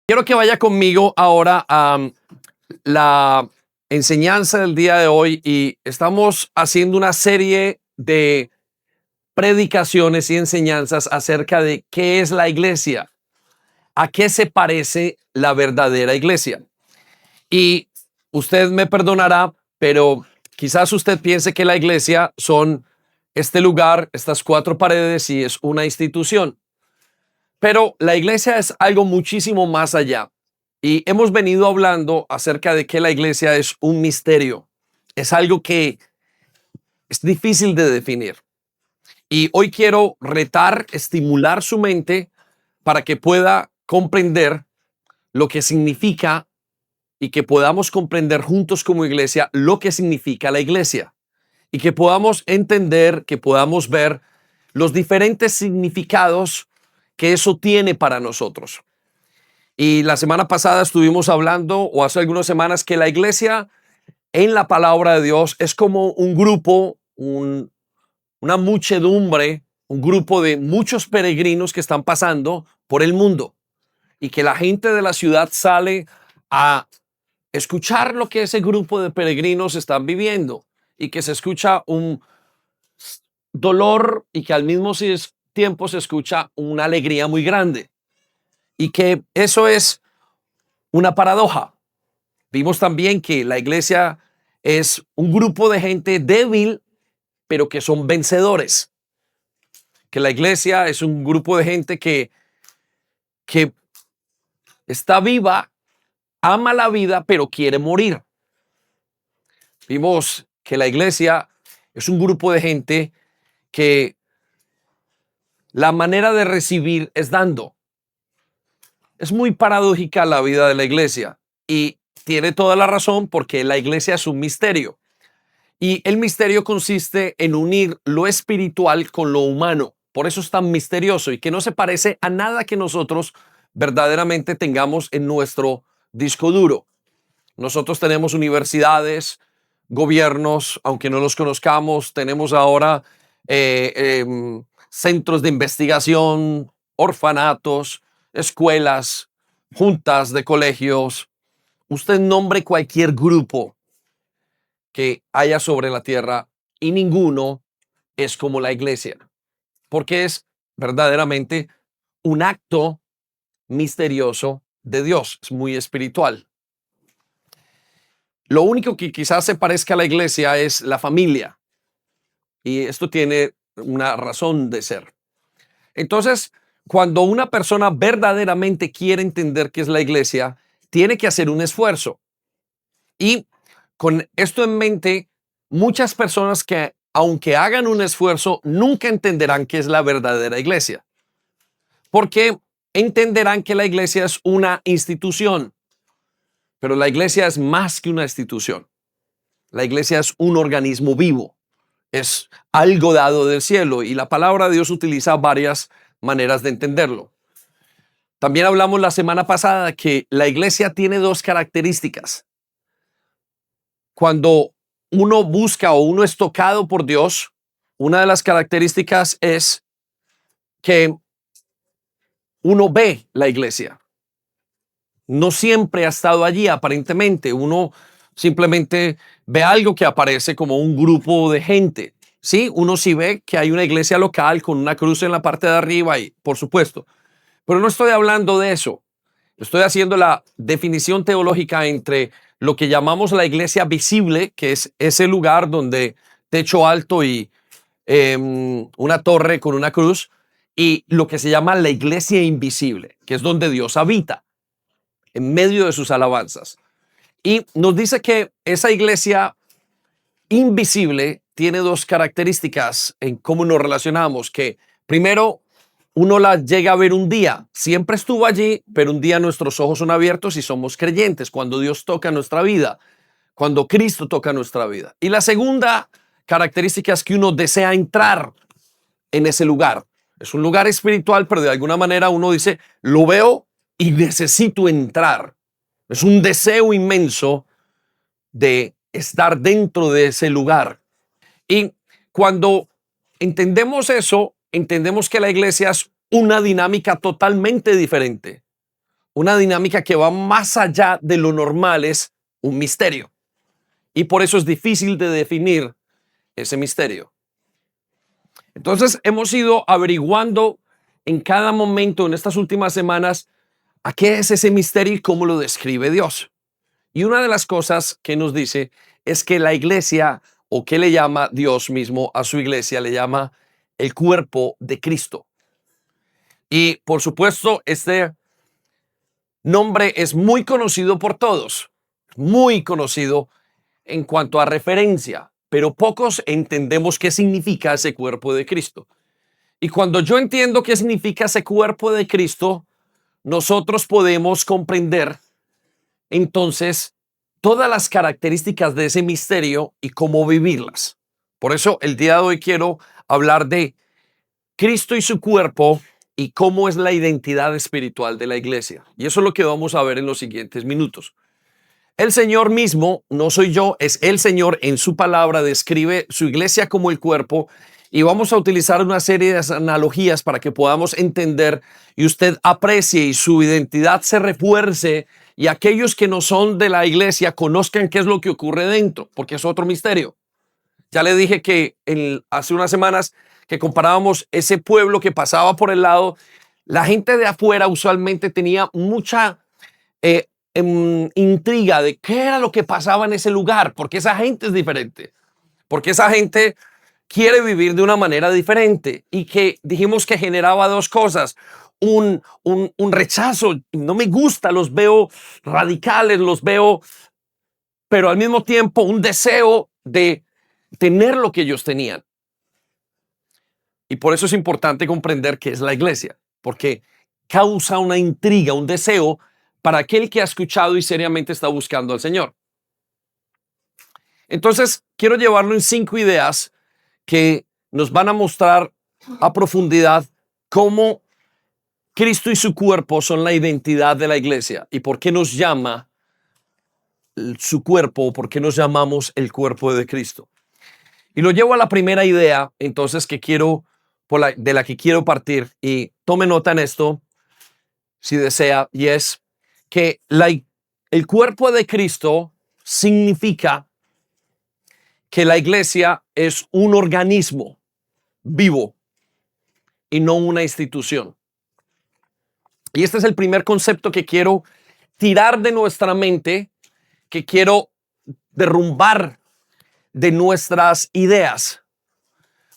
Quiero que vaya conmigo ahora a la enseñanza del día de hoy y estamos haciendo una serie de predicaciones y enseñanzas acerca de qué es la iglesia, a qué se parece la verdadera iglesia. Y usted me perdonará, pero quizás usted piense que la iglesia son este lugar, estas cuatro paredes y es una institución. Pero la iglesia es algo muchísimo más allá. Y hemos venido hablando acerca de que la iglesia es un misterio. Es algo que es difícil de definir. Y hoy quiero retar, estimular su mente para que pueda comprender lo que significa y que podamos comprender juntos como iglesia lo que significa la iglesia. Y que podamos entender, que podamos ver los diferentes significados que eso tiene para nosotros. Y la semana pasada estuvimos hablando, o hace algunas semanas, que la iglesia en la palabra de Dios es como un grupo, una muchedumbre, un grupo de muchos peregrinos que están pasando por el mundo y que la gente de la ciudad sale a escuchar lo que ese grupo de peregrinos están viviendo y que se escucha un dolor y que al mismo tiempo se escucha una alegría muy grande y que eso es una paradoja. Vimos también que la iglesia es un grupo de gente débil, pero que son vencedores. Que la iglesia es un grupo de gente que está viva, ama la vida, pero quiere morir. Vimos que la iglesia es un grupo de gente que la manera de recibir es dando. Es muy paradójica la vida de la iglesia y tiene toda la razón porque la iglesia es un misterio. Y el misterio consiste en unir lo espiritual con lo humano. Por eso es tan misterioso y que no se parece a nada que nosotros verdaderamente tengamos en nuestro disco duro. Nosotros tenemos universidades, gobiernos, aunque no los conozcamos, tenemos ahora centros de investigación, orfanatos, escuelas, juntas de colegios. Usted nombre cualquier grupo que haya sobre la tierra y ninguno es como la iglesia, porque es verdaderamente un acto misterioso de Dios, es muy espiritual. Lo único que quizás se parezca a la iglesia es la familia y esto tiene una razón de ser. Entonces, cuando una persona verdaderamente quiere entender qué es la iglesia, tiene que hacer un esfuerzo. Y con esto en mente, muchas personas que, aunque hagan un esfuerzo, nunca entenderán qué es la verdadera iglesia. Porque entenderán que la iglesia es una institución, pero la iglesia es más que una institución. La iglesia es un organismo vivo, es algo dado del cielo y la palabra de Dios utiliza varias maneras de entenderlo. También hablamos la semana pasada que la iglesia tiene dos características. Cuando uno busca o uno es tocado por Dios, una de las características es que uno ve la iglesia. No siempre ha estado allí, aparentemente. Uno simplemente ve algo que aparece como un grupo de gente. Sí, uno sí ve que hay una iglesia local con una cruz en la parte de arriba y, por supuesto. Pero no estoy hablando de eso. Estoy haciendo la definición teológica entre lo que llamamos la iglesia visible, que es ese lugar donde techo alto y una torre con una cruz, y lo que se llama la iglesia invisible, que es donde Dios habita en medio de sus alabanzas. Y nos dice que esa iglesia invisible tiene dos características en cómo nos relacionamos, que primero uno la llega a ver un día, siempre estuvo allí, pero un día nuestros ojos son abiertos y somos creyentes cuando Dios toca nuestra vida, cuando Cristo toca nuestra vida. Y la segunda característica es que uno desea entrar en ese lugar. Es un lugar espiritual, pero de alguna manera uno dice, lo veo y necesito entrar. Es un deseo inmenso de estar dentro de ese lugar. Y cuando entendemos eso, entendemos que la iglesia es una dinámica totalmente diferente. una dinámica que va más allá de lo normal, es un misterio. Y por eso es difícil de definir ese misterio. Entonces hemos ido averiguando en cada momento en estas últimas semanas a qué es ese misterio y cómo lo describe Dios. Y una de las cosas que nos dice es que la iglesia, o que le llama Dios mismo a su iglesia, le llama el cuerpo de Cristo. Y por supuesto, este nombre es muy conocido por todos, muy conocido en cuanto a referencia, pero pocos entendemos qué significa ese cuerpo de Cristo. Y cuando yo entiendo qué significa ese cuerpo de Cristo, nosotros podemos comprender entonces todas las características de ese misterio y cómo vivirlas. Por eso el día de hoy quiero hablar de Cristo y su cuerpo y cómo es la identidad espiritual de la iglesia. Y eso es lo que vamos a ver en los siguientes minutos. El Señor mismo, no soy yo, es el Señor en su palabra, describe su iglesia como el cuerpo, y vamos a utilizar una serie de analogías para que podamos entender y usted aprecie y su identidad se refuerce, y aquellos que no son de la iglesia conozcan qué es lo que ocurre dentro, porque es otro misterio. Ya le dije que hace unas semanas que comparábamos ese pueblo que pasaba por el lado, la gente de afuera usualmente tenía mucha intriga de qué era lo que pasaba en ese lugar, porque esa gente es diferente, porque esa gente quiere vivir de una manera diferente, y que dijimos que generaba dos cosas: un rechazo, no me gusta, los veo radicales, los veo, pero al mismo tiempo un deseo de tener lo que ellos tenían. Y por eso es importante comprender qué es la iglesia, porque causa una intriga, un deseo para aquel que ha escuchado y seriamente está buscando al Señor. Entonces, quiero llevarlo en 5 ideas que nos van a mostrar a profundidad cómo Cristo y su cuerpo son la identidad de la iglesia y por qué nos llama su cuerpo, o por qué nos llamamos el cuerpo de Cristo. Y lo llevo a la primera idea, entonces, de la que quiero partir, y tome nota en esto si desea, y es que el cuerpo de Cristo significa que la iglesia es un organismo vivo y no una institución. Y este es el primer concepto que quiero tirar de nuestra mente, que quiero derrumbar de nuestras ideas,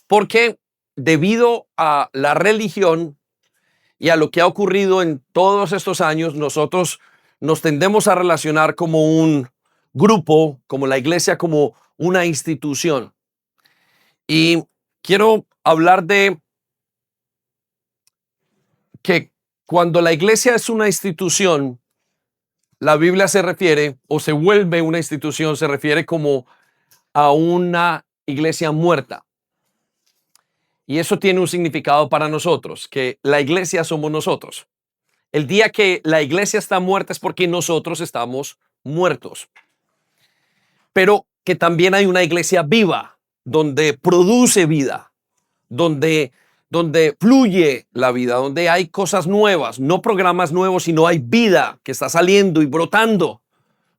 porque debido a la religión y a lo que ha ocurrido en todos estos años, nosotros nos tendemos a relacionar como un grupo, como la iglesia, como una institución. Y quiero hablar de que cuando la iglesia es una institución, la Biblia se refiere, o se vuelve una institución, se refiere como a una iglesia muerta. Y eso tiene un significado para nosotros, que la iglesia somos nosotros. El día que la iglesia está muerta es porque nosotros estamos muertos. Pero que también hay una iglesia viva, donde produce vida, donde fluye la vida, donde hay cosas nuevas, no programas nuevos, sino hay vida que está saliendo y brotando,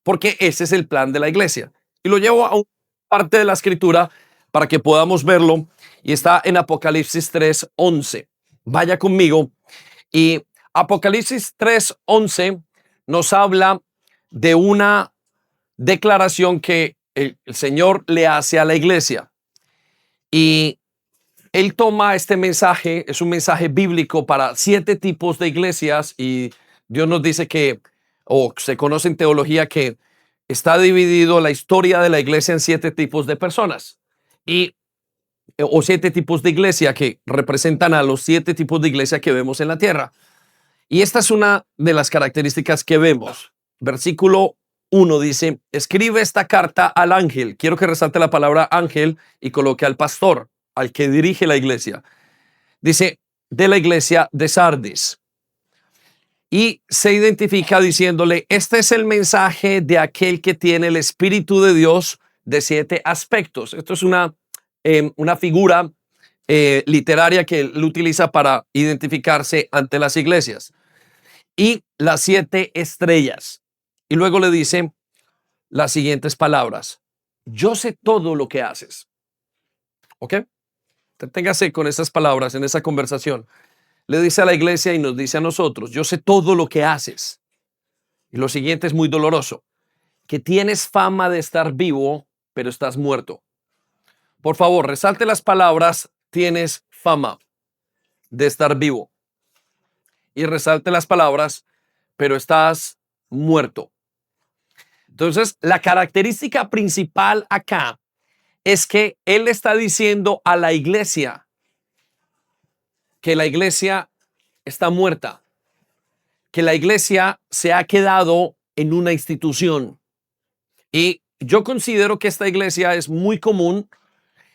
porque ese es el plan de la iglesia. Y lo llevo a una parte de la escritura para que podamos verlo, y está en Apocalipsis 3:11. Vaya conmigo. Y Apocalipsis 3:11 nos habla de una declaración que el Señor le hace a la iglesia. Y él toma este mensaje, es un mensaje bíblico para 7 tipos de iglesias, y Dios nos dice que, o se conoce en teología, que está dividido la historia de la iglesia en 7 tipos de personas, o 7 tipos de iglesia que representan a los 7 tipos de iglesia que vemos en la tierra. Y esta es una de las características que vemos. Versículo 1 dice: escribe esta carta al ángel. Quiero que resalte la palabra ángel y coloque al pastor, al que dirige la iglesia. Dice: de la iglesia de Sardis. Y se identifica diciéndole: este es el mensaje de aquel que tiene el Espíritu de Dios de 7 aspectos. Esto es una figura literaria que él utiliza para identificarse ante las iglesias. y las 7 estrellas. Y luego le dice las siguientes palabras: yo sé todo lo que haces. ¿Ok? Téngase con esas palabras en esa conversación. Le dice a la iglesia y nos dice a nosotros: yo sé todo lo que haces. Y lo siguiente es muy doloroso: que tienes fama de estar vivo, pero estás muerto. Por favor, resalte las palabras: tienes fama de estar vivo. Y resalte las palabras: pero estás muerto. Entonces, la característica principal acá es que él está diciendo a la iglesia que la iglesia está muerta, que la iglesia se ha quedado en una institución. Y yo considero que esta iglesia es muy común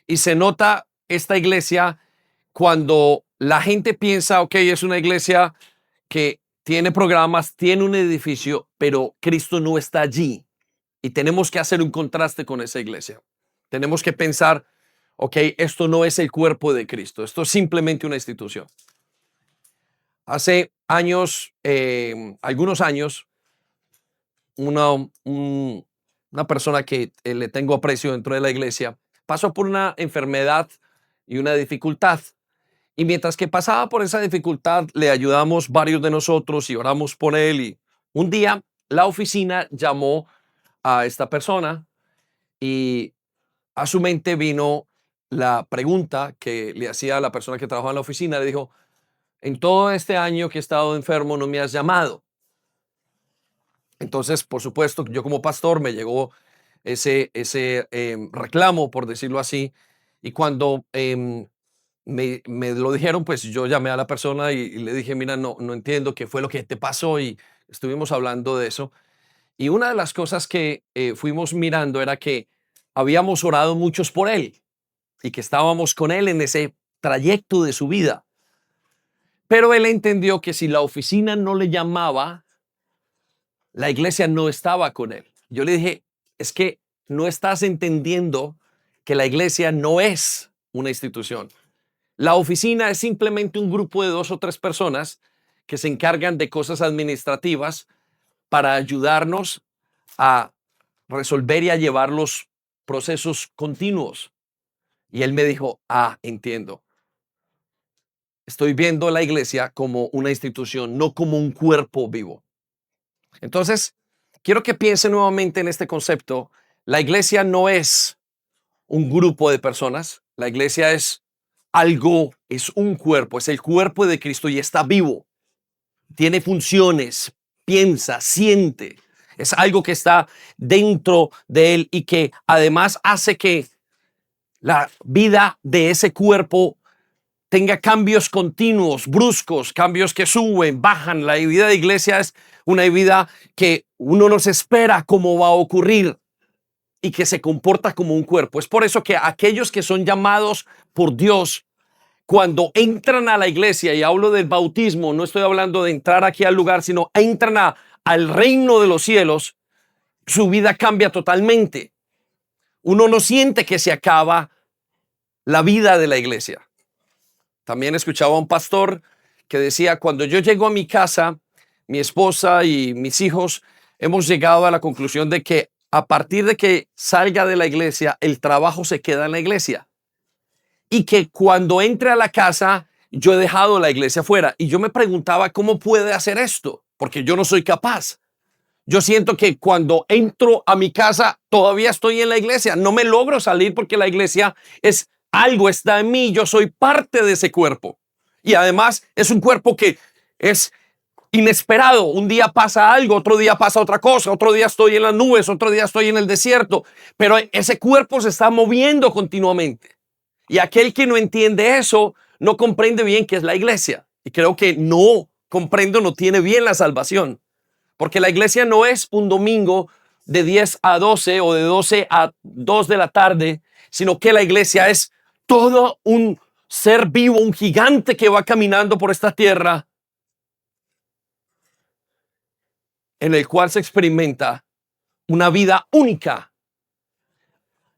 y se nota esta iglesia cuando la gente piensa, ok, es una iglesia que tiene programas, tiene un edificio, pero Cristo no está allí. Y tenemos que hacer un contraste con esa iglesia. Tenemos que pensar, ok, esto no es el cuerpo de Cristo, esto es simplemente una institución. Hace años, algunos años, una persona que le tengo aprecio dentro de la iglesia pasó por una enfermedad y una dificultad. Y mientras que pasaba por esa dificultad, le ayudamos varios de nosotros y oramos por él. Y un día la oficina llamó a esta persona y a su mente vino la pregunta que le hacía a la persona que trabajaba en la oficina. Le dijo: en todo este año que he estado enfermo no me has llamado. Entonces, por supuesto, yo como pastor me llegó ese reclamo, por decirlo así. Y cuando me lo dijeron, pues yo llamé a la persona y le dije: mira, no entiendo qué fue lo que te pasó. Y estuvimos hablando de eso. Y una de las cosas que fuimos mirando era que habíamos orado muchos por él y que estábamos con él en ese trayecto de su vida. Pero él entendió que si la oficina no le llamaba, la iglesia no estaba con él. Yo le dije: es que no estás entendiendo que la iglesia no es una institución. La oficina es simplemente un grupo de 2 o 3 personas que se encargan de cosas administrativas para ayudarnos a resolver y a llevar los procesos continuos. Y él me dijo: entiendo. Estoy viendo la iglesia como una institución, no como un cuerpo vivo. Entonces, quiero que piense nuevamente en este concepto. La iglesia no es un grupo de personas. La iglesia es algo, es un cuerpo, es el cuerpo de Cristo y está vivo. Tiene funciones, piensa, siente. Es algo que está dentro de él y que además hace que la vida de ese cuerpo tenga cambios continuos, bruscos, cambios que suben, bajan. La vida de iglesia es una vida que uno no se espera cómo va a ocurrir y que se comporta como un cuerpo. Es por eso que aquellos que son llamados por Dios, cuando entran a la iglesia, y hablo del bautismo, no estoy hablando de entrar aquí al lugar, sino entran al reino de los cielos, su vida cambia totalmente. Uno no siente que se acaba la vida de la iglesia. También escuchaba a un pastor que decía: cuando yo llego a mi casa, mi esposa y mis hijos hemos llegado a la conclusión de que a partir de que salga de la iglesia, el trabajo se queda en la iglesia. Y que cuando entre a la casa, yo he dejado la iglesia fuera. Y yo me preguntaba: ¿cómo puede hacer esto? Porque yo no soy capaz. Yo siento que cuando entro a mi casa, todavía estoy en la iglesia. No me logro salir porque la iglesia es algo, está en mí. Yo soy parte de ese cuerpo. Y además es un cuerpo que es inesperado. Un día pasa algo, otro día pasa otra cosa, otro día estoy en las nubes, otro día estoy en el desierto. Pero ese cuerpo se está moviendo continuamente. Y aquel que no entiende eso, no comprende bien qué es la iglesia. Y creo que no comprende, no tiene bien la salvación. Porque la iglesia no es un domingo de 10 a 12 o de 12 a 2 de la tarde, sino que la iglesia es todo un ser vivo, un gigante que va caminando por esta tierra, en el cual se experimenta una vida única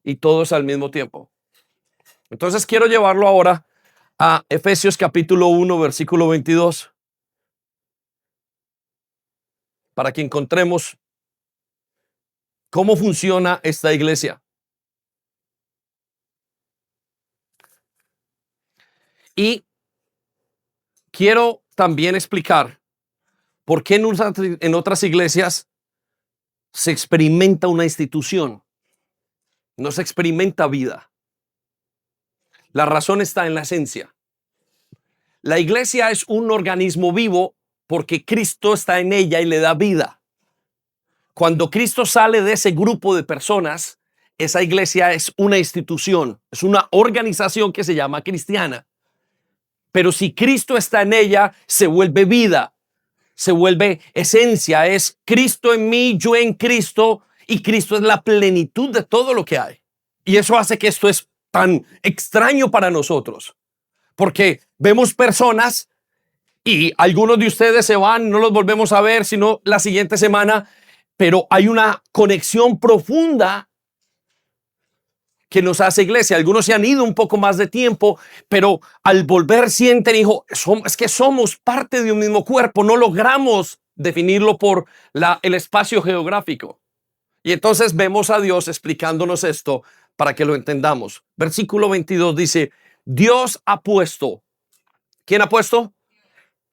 y todos al mismo tiempo. Entonces quiero llevarlo ahora a Efesios capítulo 1, versículo 22. para que encontremos cómo funciona esta iglesia. Y quiero también explicar por qué en otras iglesias se experimenta una institución, no se experimenta vida. La razón está en la esencia. La iglesia es un organismo vivo porque Cristo está en ella y le da vida. Cuando Cristo sale de ese grupo de personas, esa iglesia es una institución, es una organización que se llama cristiana. Pero si Cristo está en ella, se vuelve vida, se vuelve esencia, es Cristo en mí, yo en Cristo, y Cristo es la plenitud de todo lo que hay. Y eso hace que esto es tan extraño para nosotros, porque vemos personas y algunos de ustedes se van, no los volvemos a ver sino la siguiente semana, pero hay una conexión profunda que nos hace iglesia. Algunos se han ido un poco más de tiempo, pero al volver sienten, hijo, es que somos parte de un mismo cuerpo, no logramos definirlo por el espacio geográfico. Y entonces vemos a Dios explicándonos esto para que lo entendamos. Versículo 22 dice, Dios ha puesto. ¿Quién ha puesto?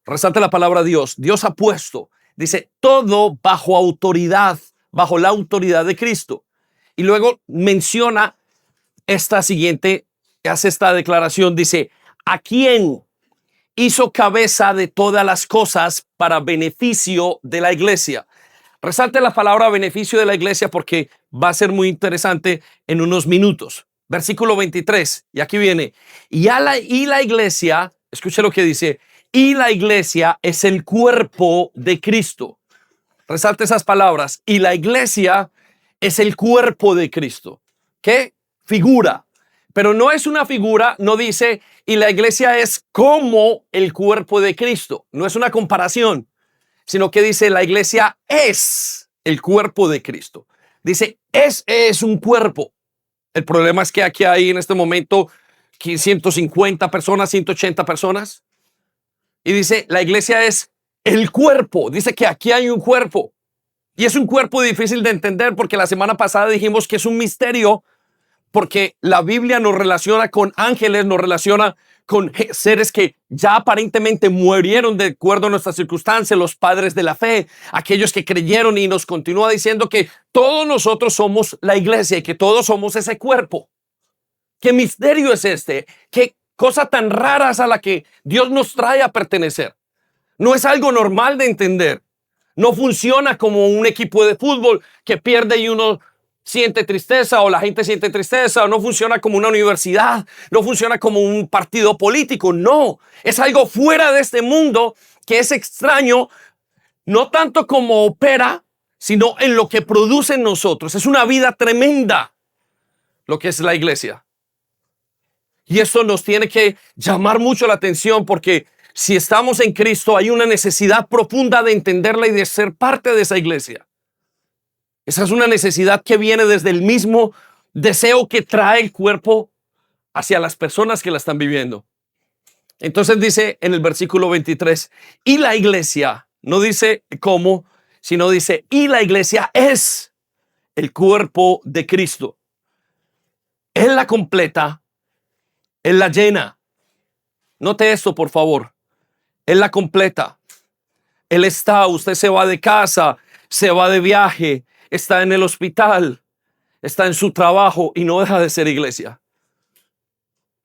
Resalta la palabra Dios. Dios ha puesto. Dice, todo bajo autoridad, bajo la autoridad de Cristo. Y luego menciona esta siguiente, hace esta declaración, dice, ¿a quién hizo cabeza de todas las cosas para beneficio de la iglesia? Resalte la palabra beneficio de la iglesia porque va a ser muy interesante en unos minutos. Versículo 23, y aquí viene, y la iglesia, escuche lo que dice, y la iglesia es el cuerpo de Cristo. Resalte esas palabras, y la iglesia es el cuerpo de Cristo. ¿Qué? Figura. Pero no es una figura, no dice, y la iglesia es como el cuerpo de Cristo. No es una comparación, sino que dice, la iglesia es el cuerpo de Cristo. Dice, es un cuerpo. El problema es que aquí hay en este momento 150 personas, 180 personas. Y dice, la iglesia es el cuerpo. Dice que aquí hay un cuerpo. Y es un cuerpo difícil de entender porque la semana pasada dijimos que es un misterio porque la Biblia nos relaciona con ángeles, nos relaciona con seres que ya aparentemente murieron de acuerdo a nuestras circunstancias, los padres de la fe, aquellos que creyeron, y nos continúa diciendo que todos nosotros somos la iglesia y que todos somos ese cuerpo. ¿Qué misterio es este? ¿Qué cosa tan rara es a la que Dios nos trae a pertenecer? No es algo normal de entender. No funciona como un equipo de fútbol que pierde y uno siente tristeza o la gente siente tristeza. No funciona como una universidad, no funciona como un partido político. No, es algo fuera de este mundo que es extraño, no tanto como opera, sino en lo que produce en nosotros. Es una vida tremenda lo que es la iglesia. Y esto nos tiene que llamar mucho la atención porque si estamos en Cristo hay una necesidad profunda de entenderla y de ser parte de esa iglesia. Esa es una necesidad que viene desde el mismo deseo que trae el cuerpo hacia las personas que la están viviendo. Entonces dice en el versículo 23, y la iglesia, no dice cómo, sino dice, y la iglesia es el cuerpo de Cristo. Él la completa, Él la llena. Note esto, por favor. Él la completa. Él está, usted se va de casa, se va de viaje, está en el hospital, está en su trabajo y no deja de ser iglesia.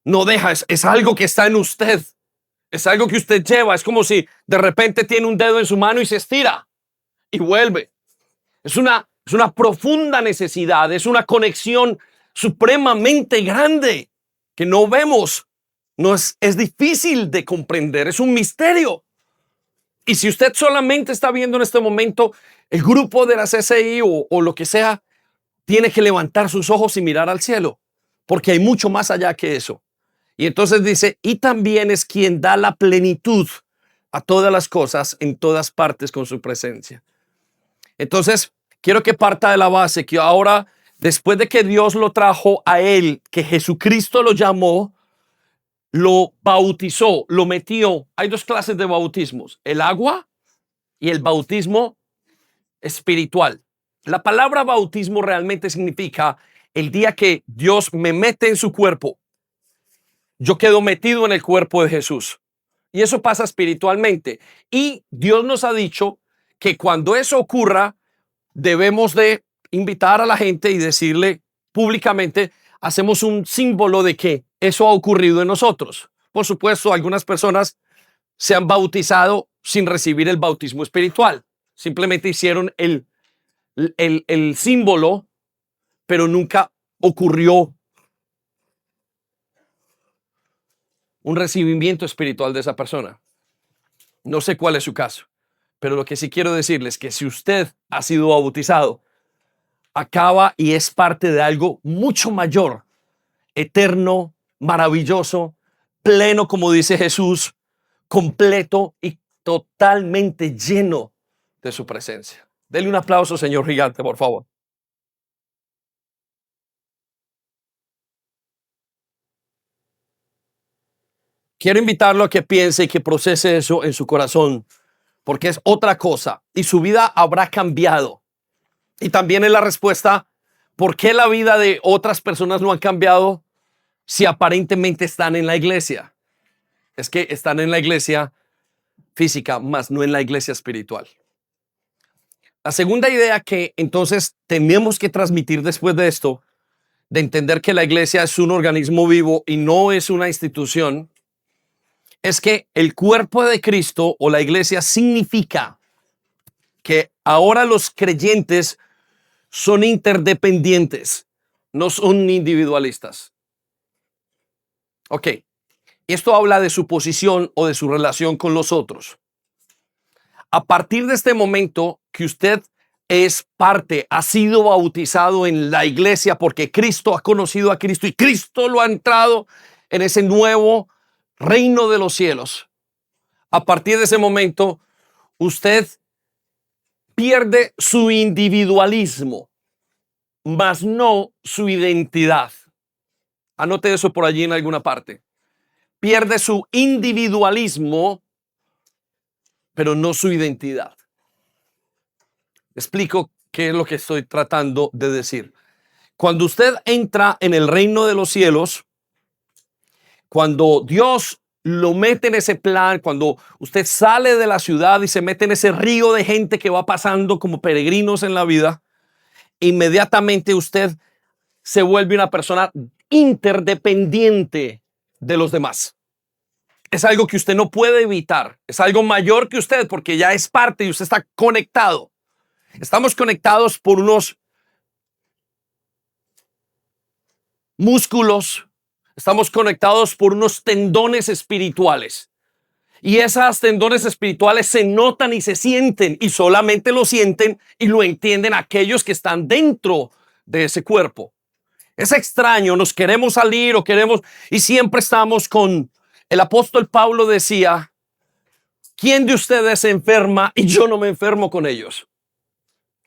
No deja, es algo que está en usted. Es algo que usted lleva. Es como si de repente tiene un dedo en su mano y se estira y vuelve. Es una profunda necesidad, es una conexión supremamente grande que no vemos. No es difícil de comprender, es un misterio. Y si usted solamente está viendo en este momento el grupo de la CCI o lo que sea, tiene que levantar sus ojos y mirar al cielo, porque hay mucho más allá que eso. Y entonces dice, y también es quien da la plenitud a todas las cosas en todas partes con su presencia. Entonces, quiero que parta de la base que ahora, después de que Dios lo trajo a él, que Jesucristo lo llamó, lo bautizó, lo metió. Hay dos clases de bautismos, el agua y el bautismo espiritual. La palabra bautismo realmente significa el día que Dios me mete en su cuerpo. Yo quedo metido en el cuerpo de Jesús. Y eso pasa espiritualmente. Y Dios nos ha dicho que cuando eso ocurra, debemos de invitar a la gente y decirle públicamente, hacemos un símbolo de que eso ha ocurrido en nosotros. Por supuesto, algunas personas se han bautizado sin recibir el bautismo espiritual. Simplemente hicieron el símbolo, pero nunca ocurrió un recibimiento espiritual de esa persona. No sé cuál es su caso, pero lo que sí quiero decirles es que si usted ha sido bautizado, acaba y es parte de algo mucho mayor, eterno, maravilloso, pleno, como dice Jesús, completo y totalmente lleno de su presencia. Dele un aplauso, señor gigante, por favor. Quiero invitarlo a que piense y que procese eso en su corazón, porque es otra cosa y su vida habrá cambiado. Y también es la respuesta, ¿por qué la vida de otras personas no han cambiado si aparentemente están en la iglesia? Es que están en la iglesia física, más no en la iglesia espiritual. La segunda idea que entonces tenemos que transmitir después de esto, de entender que la iglesia es un organismo vivo y no es una institución, es que el cuerpo de Cristo o la iglesia significa que ahora los creyentes son interdependientes, no son individualistas. Ok, esto habla de su posición o de su relación con los otros. A partir de este momento que usted es parte, ha sido bautizado en la iglesia porque Cristo ha conocido a Cristo y Cristo lo ha entrado en ese nuevo reino de los cielos. A partir de ese momento, usted pierde su individualismo, mas no su identidad. Anote eso por allí en alguna parte. Pierde su individualismo, pero no su identidad. Explico qué es lo que estoy tratando de decir. Cuando usted entra en el reino de los cielos, cuando Dios lo mete en ese plan, cuando usted sale de la ciudad y se mete en ese río de gente que va pasando como peregrinos en la vida, inmediatamente usted se vuelve una persona interdependiente de los demás. Es algo que usted no puede evitar. Es algo mayor que usted porque ya es parte y usted está conectado. Estamos conectados por unos músculos. Estamos conectados por unos tendones espirituales. Y esas tendones espirituales se notan y se sienten y solamente lo sienten y lo entienden aquellos que están dentro de ese cuerpo. Es extraño, nos queremos salir o queremos y siempre estamos con el apóstol Pablo decía, ¿quién de ustedes se enferma y yo no me enfermo con ellos?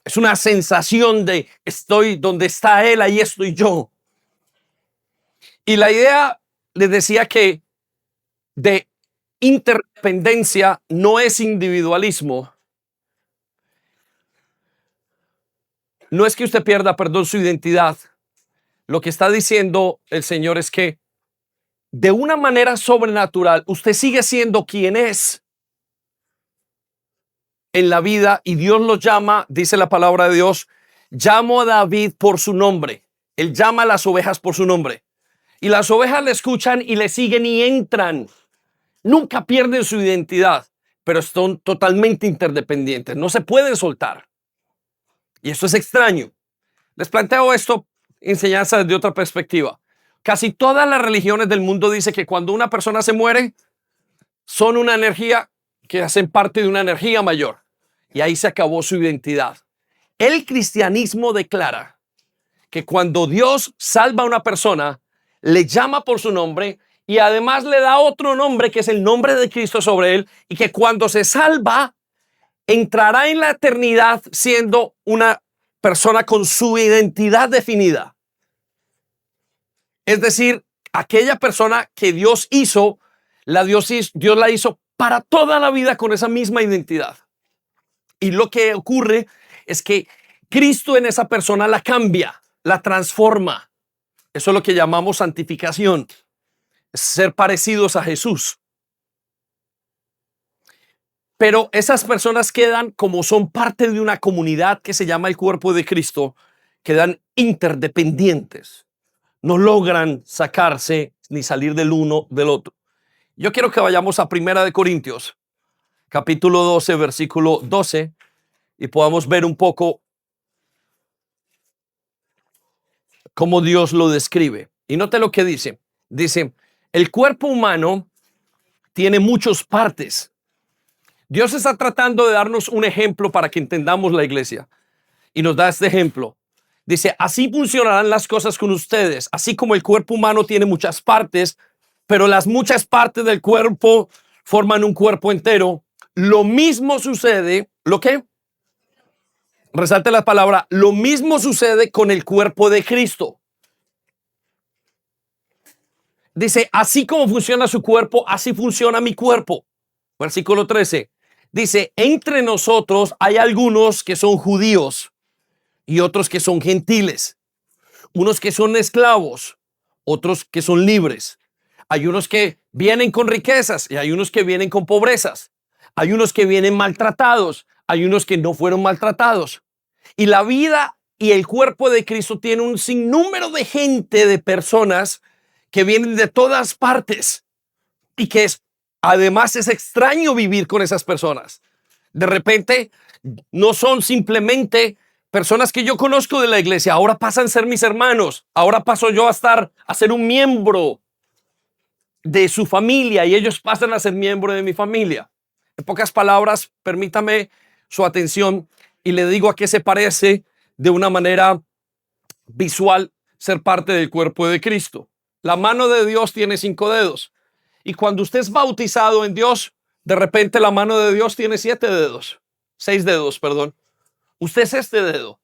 Es una sensación de estoy donde está él, ahí estoy yo. Y la idea les decía que de interdependencia no es individualismo. No es que usted pierda, perdón, su identidad. Lo que está diciendo el Señor es que de una manera sobrenatural usted sigue siendo quien es en la vida y Dios lo llama, dice la palabra de Dios, llamo a David por su nombre. Él llama a las ovejas por su nombre. Y las ovejas le escuchan y le siguen y entran. Nunca pierden su identidad, pero son totalmente interdependientes. No se pueden soltar. Y esto es extraño. Les planteo esto, enseñanza desde otra perspectiva. Casi todas las religiones del mundo dicen que cuando una persona se muere, son una energía que hacen parte de una energía mayor. Y ahí se acabó su identidad. El cristianismo declara que cuando Dios salva a una persona, le llama por su nombre y además le da otro nombre que es el nombre de Cristo sobre él y que cuando se salva, entrará en la eternidad siendo una persona con su identidad definida. Es decir, aquella persona que Dios hizo, Dios la hizo para toda la vida con esa misma identidad. Y lo que ocurre es que Cristo en esa persona la cambia, la transforma. Eso es lo que llamamos santificación, ser parecidos a Jesús. Pero esas personas quedan, como son parte de una comunidad que se llama el cuerpo de Cristo, quedan interdependientes. No logran sacarse ni salir del uno del otro. Yo quiero que vayamos a Primera de Corintios, capítulo 12, versículo 12, y podamos ver un poco cómo Dios lo describe. Y note lo que dice. Dice, el cuerpo humano tiene muchas partes. Dios está tratando de darnos un ejemplo para que entendamos la iglesia. Y nos da este ejemplo. Dice, así funcionarán las cosas con ustedes. Así como el cuerpo humano tiene muchas partes, pero las muchas partes del cuerpo forman un cuerpo entero. Lo mismo sucede, ¿lo qué? Resalte la palabra, lo mismo sucede con el cuerpo de Cristo. Dice, así como funciona su cuerpo, así funciona mi cuerpo. Versículo 13. Dice, entre nosotros hay algunos que son judíos y otros que son gentiles. Unos que son esclavos, otros que son libres. Hay unos que vienen con riquezas y hay unos que vienen con pobrezas. Hay unos que vienen maltratados, hay unos que no fueron maltratados. Y la vida y el cuerpo de Cristo tiene un sinnúmero de gente, de personas que vienen de todas partes y que además es extraño vivir con esas personas. De repente no son simplemente personas que yo conozco de la iglesia, ahora pasan a ser mis hermanos, ahora paso yo a ser un miembro de su familia y ellos pasan a ser miembro de mi familia. En pocas palabras, permítame su atención y le digo a qué se parece de una manera visual ser parte del cuerpo de Cristo. La mano de Dios tiene 5 dedos. Y cuando usted es bautizado en Dios, de repente la mano de Dios tiene 7 dedos. 6 dedos, perdón. Usted es este dedo.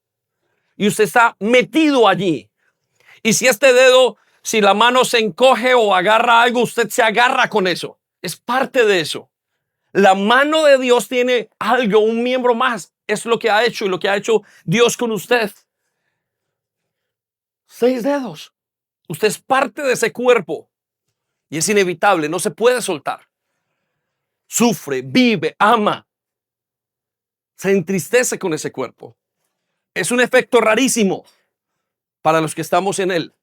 Y usted está metido allí. Y si este dedo, si la mano se encoge o agarra algo, usted se agarra con eso. Es parte de eso. La mano de Dios tiene algo, un miembro más. Es lo que ha hecho y lo que ha hecho Dios con usted. 6 dedos. Usted es parte de ese cuerpo. Y es inevitable, no se puede soltar. Sufre, vive, ama. Se entristece con ese cuerpo. Es un efecto rarísimo para los que estamos en él.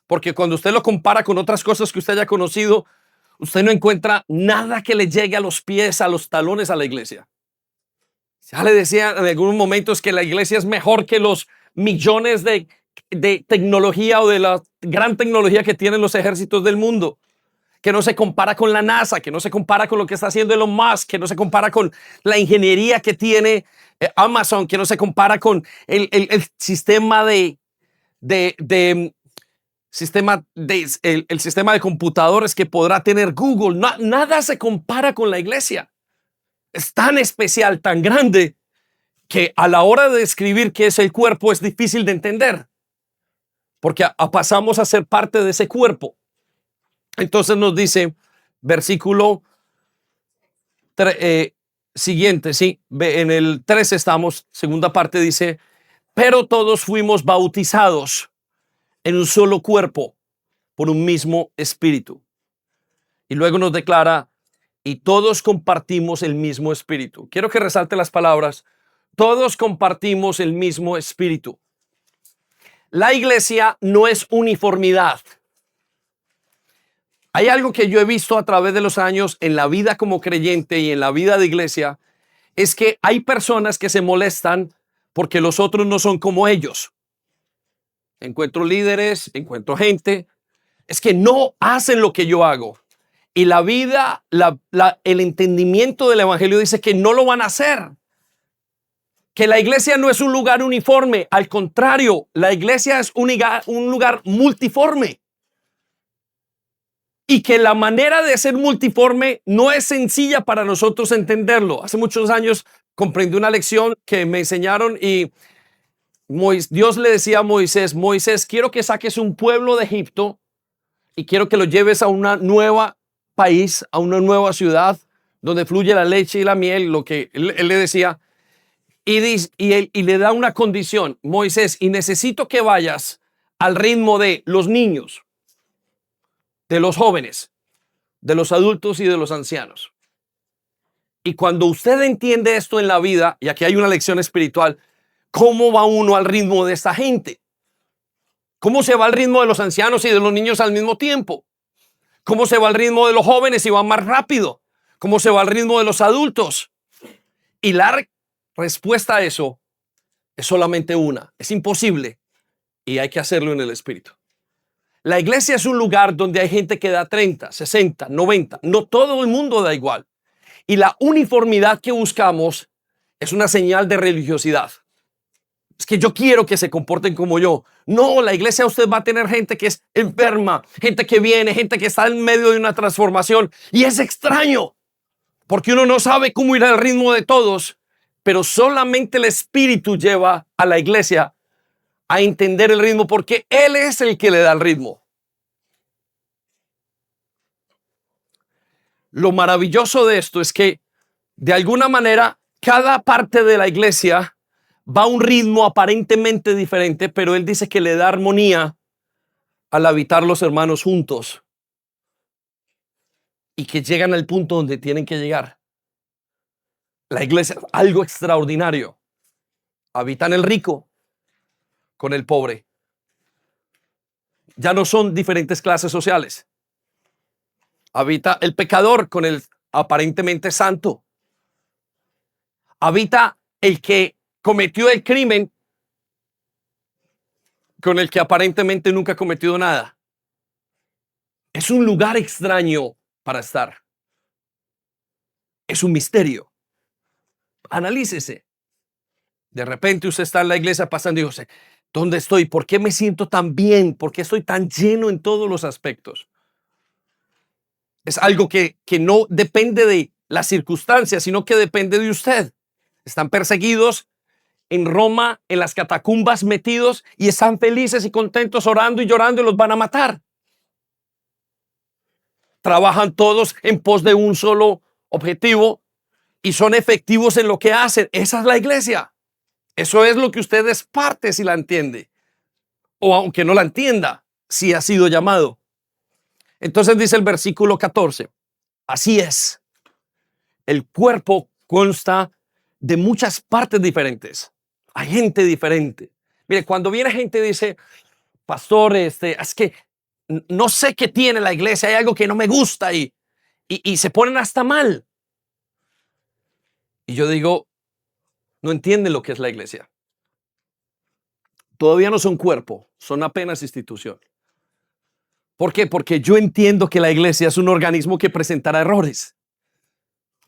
Porque cuando usted lo compara con otras cosas que usted haya conocido, usted no encuentra nada que le llegue a los pies, a los talones a la iglesia. Ya le decía en algunos momentos que la iglesia es mejor que los millones de tecnología o de la gran tecnología que tienen los ejércitos del mundo. Que no se compara con la NASA, que no se compara con lo que está haciendo Elon Musk, que no se compara con la ingeniería que tiene Amazon, que no se compara con el sistema el sistema de computadores que podrá tener Google. Nada se compara con la iglesia. Es tan especial, tan grande, que a la hora de describir qué es el cuerpo es difícil de entender, porque pasamos a ser parte de ese cuerpo. Entonces nos dice, versículo siguiente, ¿sí? En el 13 estamos, segunda parte dice, pero todos fuimos bautizados en un solo cuerpo por un mismo espíritu. Y luego nos declara, y todos compartimos el mismo espíritu. Quiero que resalte las palabras, todos compartimos el mismo espíritu. La iglesia no es uniformidad. Hay algo que yo he visto a través de los años en la vida como creyente y en la vida de iglesia, es que hay personas que se molestan porque los otros no son como ellos. Encuentro líderes, encuentro gente, es que no hacen lo que yo hago. Y la vida, el entendimiento del evangelio dice que no lo van a hacer. Que la iglesia no es un lugar uniforme, al contrario, la iglesia es un lugar multiforme. Y que la manera de ser multiforme no es sencilla para nosotros entenderlo. Hace muchos años comprendí una lección que me enseñaron y Dios le decía a Moisés, quiero que saques un pueblo de Egipto y quiero que lo lleves a una nueva país, a una nueva ciudad donde fluye la leche y la miel. Lo que él le decía, y le da una condición, Moisés, y necesito que vayas al ritmo de los niños, de los jóvenes, de los adultos y de los ancianos. Y cuando usted entiende esto en la vida, y aquí hay una lección espiritual, ¿cómo va uno al ritmo de esta gente? ¿Cómo se va al ritmo de los ancianos y de los niños al mismo tiempo? ¿Cómo se va al ritmo de los jóvenes y va más rápido? ¿Cómo se va al ritmo de los adultos? Y la respuesta a eso es solamente una. Es imposible y hay que hacerlo en el espíritu. La iglesia es un lugar donde hay gente que da 30, 60, 90. No todo el mundo da igual. Y la uniformidad que buscamos es una señal de religiosidad. Es que yo quiero que se comporten como yo. No, la iglesia usted va a tener gente que es enferma, gente que viene, gente que está en medio de una transformación. Y es extraño, porque uno no sabe cómo ir al ritmo de todos, pero solamente el Espíritu lleva a la iglesia a entender el ritmo, porque Él es el que le da el ritmo. Lo maravilloso de esto es que, de alguna manera, cada parte de la iglesia va a un ritmo aparentemente diferente, pero Él dice que le da armonía al habitar los hermanos juntos y que llegan al punto donde tienen que llegar. La iglesia es algo extraordinario. Habitan el rico con el pobre. Ya no son diferentes clases sociales. Habita el pecador con el aparentemente santo. Habita el que cometió el crimen con el que aparentemente nunca ha cometido nada. Es un lugar extraño para estar. Es un misterio. Analícese. De repente usted está en la iglesia pasando y dice, ¿dónde estoy? ¿Por qué me siento tan bien? ¿Por qué estoy tan lleno en todos los aspectos? Es algo que no depende de las circunstancias, sino que depende de usted. Están perseguidos en Roma, en las catacumbas metidos, y están felices y contentos orando y llorando y los van a matar. Trabajan todos en pos de un solo objetivo y son efectivos en lo que hacen. Esa es la iglesia. Eso es lo que usted es parte si la entiende. O aunque no la entienda, si ha sido llamado. Entonces dice el versículo 14. Así es. El cuerpo consta de muchas partes diferentes. Hay gente diferente. Mire, cuando viene gente y dice, pastor, es que no sé qué tiene la iglesia, hay algo que no me gusta y se ponen hasta mal. Y yo digo, no entienden lo que es la iglesia. Todavía no son cuerpo, son apenas institución. ¿Por qué? Porque yo entiendo que la iglesia es un organismo que presentará errores.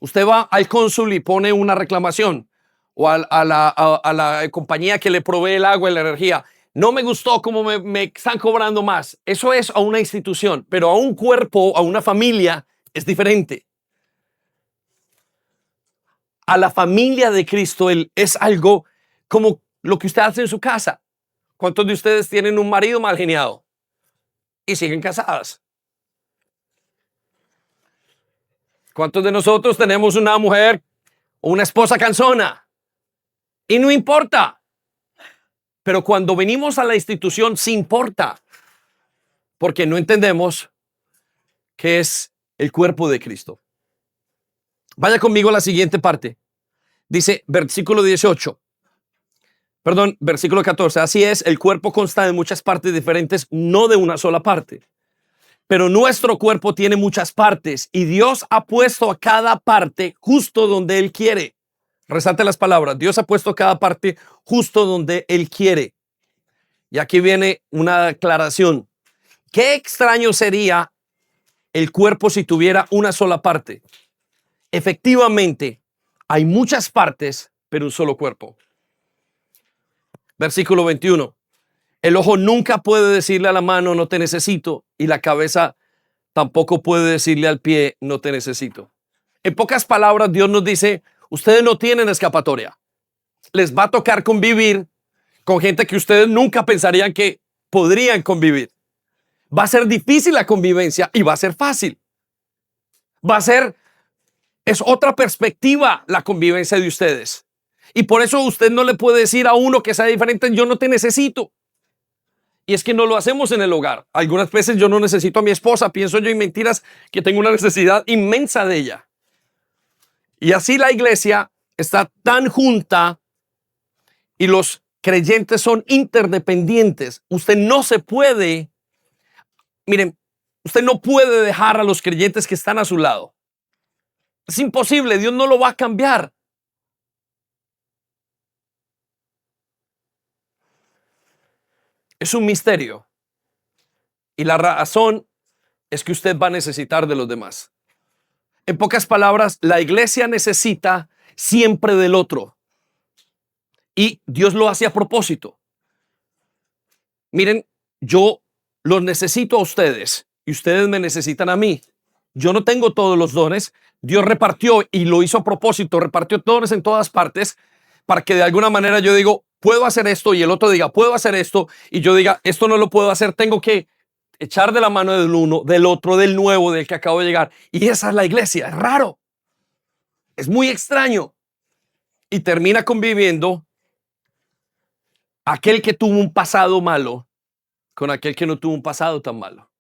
Usted va al cónsul y pone una reclamación o a la compañía que le provee el agua y la energía. No me gustó cómo me están cobrando más. Eso es a una institución, pero a un cuerpo, a una familia, es diferente. A la familia de Cristo, Él es algo como lo que usted hace en su casa. ¿Cuántos de ustedes tienen un marido mal geniado y siguen casadas? ¿Cuántos de nosotros tenemos una mujer o una esposa cansona? Y no importa. Pero cuando venimos a la institución, sí importa. Porque no entendemos qué es el cuerpo de Cristo. Vaya conmigo a la siguiente parte. Dice versículo 14. Así es, el cuerpo consta de muchas partes diferentes, no de una sola parte. Pero nuestro cuerpo tiene muchas partes y Dios ha puesto a cada parte justo donde Él quiere. Resalte las palabras. Dios ha puesto cada parte justo donde Él quiere. Y aquí viene una aclaración. Qué extraño sería el cuerpo si tuviera una sola parte. Efectivamente, hay muchas partes, pero un solo cuerpo. Versículo 21. El ojo nunca puede decirle a la mano, no te necesito, y la cabeza tampoco puede decirle al pie, no te necesito. En pocas palabras, Dios nos dice, ustedes no tienen escapatoria. Les va a tocar convivir con gente que ustedes nunca pensarían que podrían convivir. Va a ser difícil la convivencia y va a ser fácil. Es otra perspectiva la convivencia de ustedes. Y por eso usted no le puede decir a uno que sea diferente, yo no te necesito. Y es que no lo hacemos en el hogar. Algunas veces yo no necesito a mi esposa, pienso yo en mentiras que tengo una necesidad inmensa de ella. Y así la iglesia está tan junta y los creyentes son interdependientes. Usted no se puede, miren, usted no puede dejar a los creyentes que están a su lado. Es imposible, Dios no lo va a cambiar. Es un misterio. Y la razón es que usted va a necesitar de los demás. En pocas palabras, la iglesia necesita siempre del otro. Y Dios lo hace a propósito. Miren, yo los necesito a ustedes y ustedes me necesitan a mí. Yo no tengo todos los dones. Dios repartió y lo hizo a propósito, repartió dones en todas partes para que de alguna manera yo digo, puedo hacer esto y el otro diga, puedo hacer esto y yo diga, esto no lo puedo hacer, tengo que echar de la mano del uno, del otro, del nuevo, del que acabo de llegar. Y esa es la iglesia, es raro, es muy extraño. Y termina conviviendo aquel que tuvo un pasado malo con aquel que no tuvo un pasado tan malo.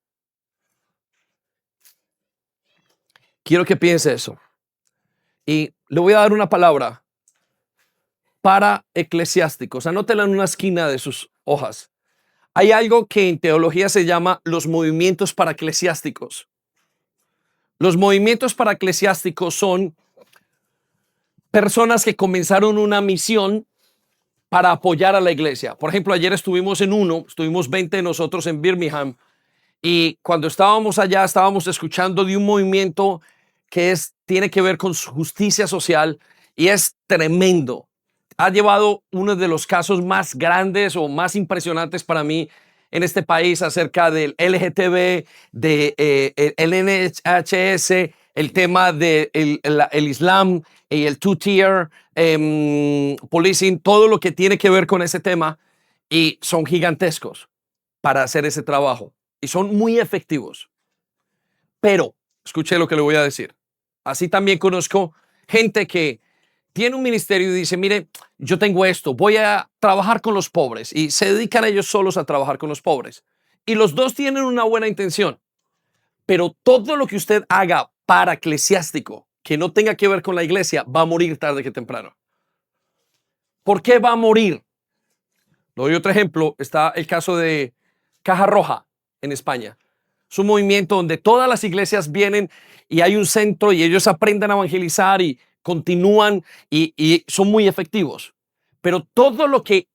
Quiero que piense eso. Y le voy a dar una palabra para eclesiásticos. Anótela en una esquina de sus hojas. Hay algo que en teología se llama los movimientos paraeclesiásticos. Los movimientos paraeclesiásticos son personas que comenzaron una misión para apoyar a la iglesia. Por ejemplo, ayer estuvimos 20 de nosotros en Birmingham, y cuando estábamos allá estábamos escuchando de un movimiento que tiene que ver con justicia social y es tremendo. Ha llevado uno de los casos más grandes o más impresionantes para mí en este país acerca del LGTB, el NHS, el tema del el Islam y el two-tier policing, todo lo que tiene que ver con ese tema, y son gigantescos para hacer ese trabajo y son muy efectivos. Pero, escuche lo que le voy a decir. Así también conozco gente que tiene un ministerio y dice, mire, yo tengo esto, voy a trabajar con los pobres, y se dedican ellos solos a trabajar con los pobres. Y los dos tienen una buena intención, pero todo lo que usted haga para eclesiástico que no tenga que ver con la iglesia va a morir tarde que temprano. ¿Por qué va a morir? Le doy otro ejemplo. Está el caso de Caja Roja en España. Es un movimiento donde todas las iglesias vienen y hay un centro y ellos aprenden a evangelizar y continúan y son muy efectivos. Pero todo lo que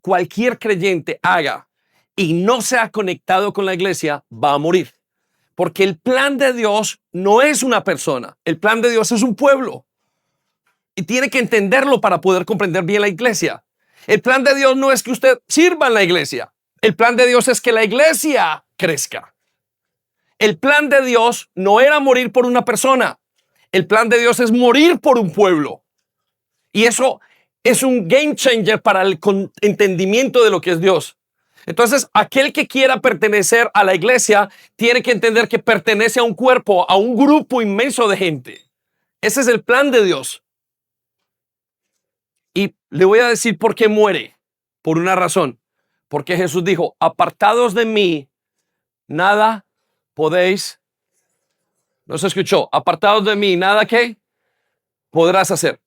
cualquier creyente haga y no sea conectado con la iglesia va a morir. Porque el plan de Dios no es una persona. El plan de Dios es un pueblo. Y tiene que entenderlo para poder comprender bien la iglesia. El plan de Dios no es que usted sirva en la iglesia. El plan de Dios es que la iglesia crezca. El plan de Dios no era morir por una persona. El plan de Dios es morir por un pueblo. Y eso es un game changer para el entendimiento de lo que es Dios. Entonces, aquel que quiera pertenecer a la iglesia tiene que entender que pertenece a un cuerpo, a un grupo inmenso de gente. Ese es el plan de Dios. Y le voy a decir por qué muere. Por una razón. Porque Jesús dijo, apartados de mí, nada podéis. ¿No se escuchó? Apartados de mí, nada que podrás hacer.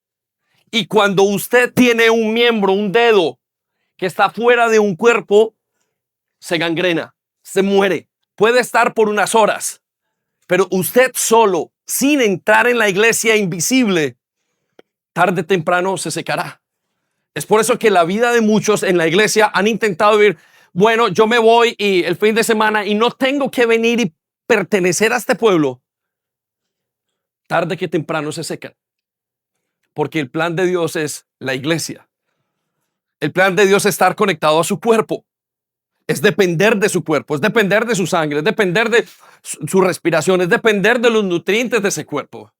Y cuando usted tiene un miembro, un dedo, que está fuera de un cuerpo, se gangrena, se muere. Puede estar por unas horas, pero usted solo, sin entrar en la iglesia invisible, tarde o temprano se secará. Es por eso que la vida de muchos en la iglesia han intentado vivir, bueno, yo me voy y el fin de semana y no tengo que venir y pertenecer a este pueblo. Tarde que temprano se secan. Porque el plan de Dios es la iglesia. El plan de Dios es estar conectado a su cuerpo. Es depender de su cuerpo, es depender de su sangre, es depender de su respiración, es depender de los nutrientes de ese cuerpo.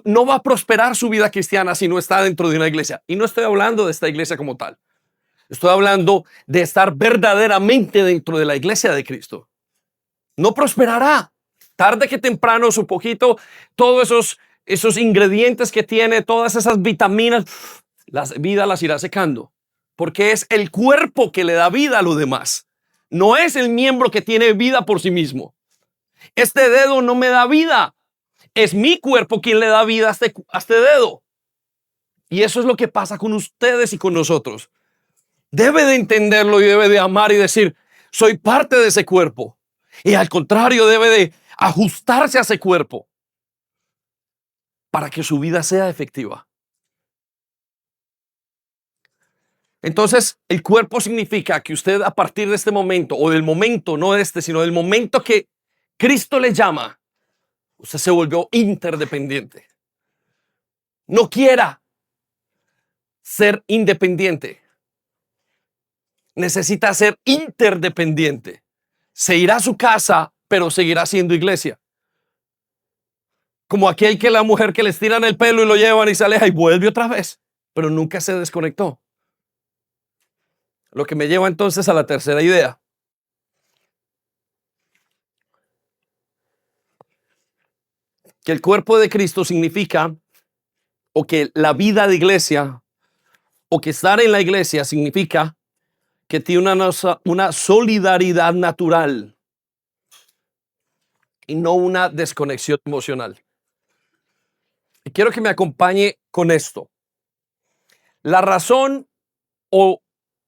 No va a prosperar su vida cristiana si no está dentro de una iglesia. Y no estoy hablando de esta iglesia como tal. Estoy hablando de estar verdaderamente dentro de la iglesia de Cristo. No prosperará. Tarde que temprano, su poquito, todos esos esos ingredientes que tiene, todas esas vitaminas, la vida las irá secando. Porque es el cuerpo que le da vida a lo demás. No es el miembro que tiene vida por sí mismo. Este dedo no me da vida. Es mi cuerpo quien le da vida a este dedo. Y eso es lo que pasa con ustedes y con nosotros. Debe de entenderlo y debe de amar y decir, soy parte de ese cuerpo. Y al contrario, debe de ajustarse a ese cuerpo para que su vida sea efectiva. Entonces, el cuerpo significa que usted a partir de este momento, o del momento, no este, sino del momento que Cristo le llama, usted se volvió interdependiente. No quiera ser independiente. Necesita ser interdependiente. Se irá a su casa, pero seguirá siendo iglesia. Como aquel que la mujer que les tiran el pelo y lo llevan y se aleja y vuelve otra vez, pero nunca se desconectó. Lo que me lleva entonces a la tercera idea. Que el cuerpo de Cristo significa, o que la vida de iglesia, o que estar en la iglesia significa que tiene una solidaridad natural y no una desconexión emocional. Y quiero que me acompañe con esto. La razón o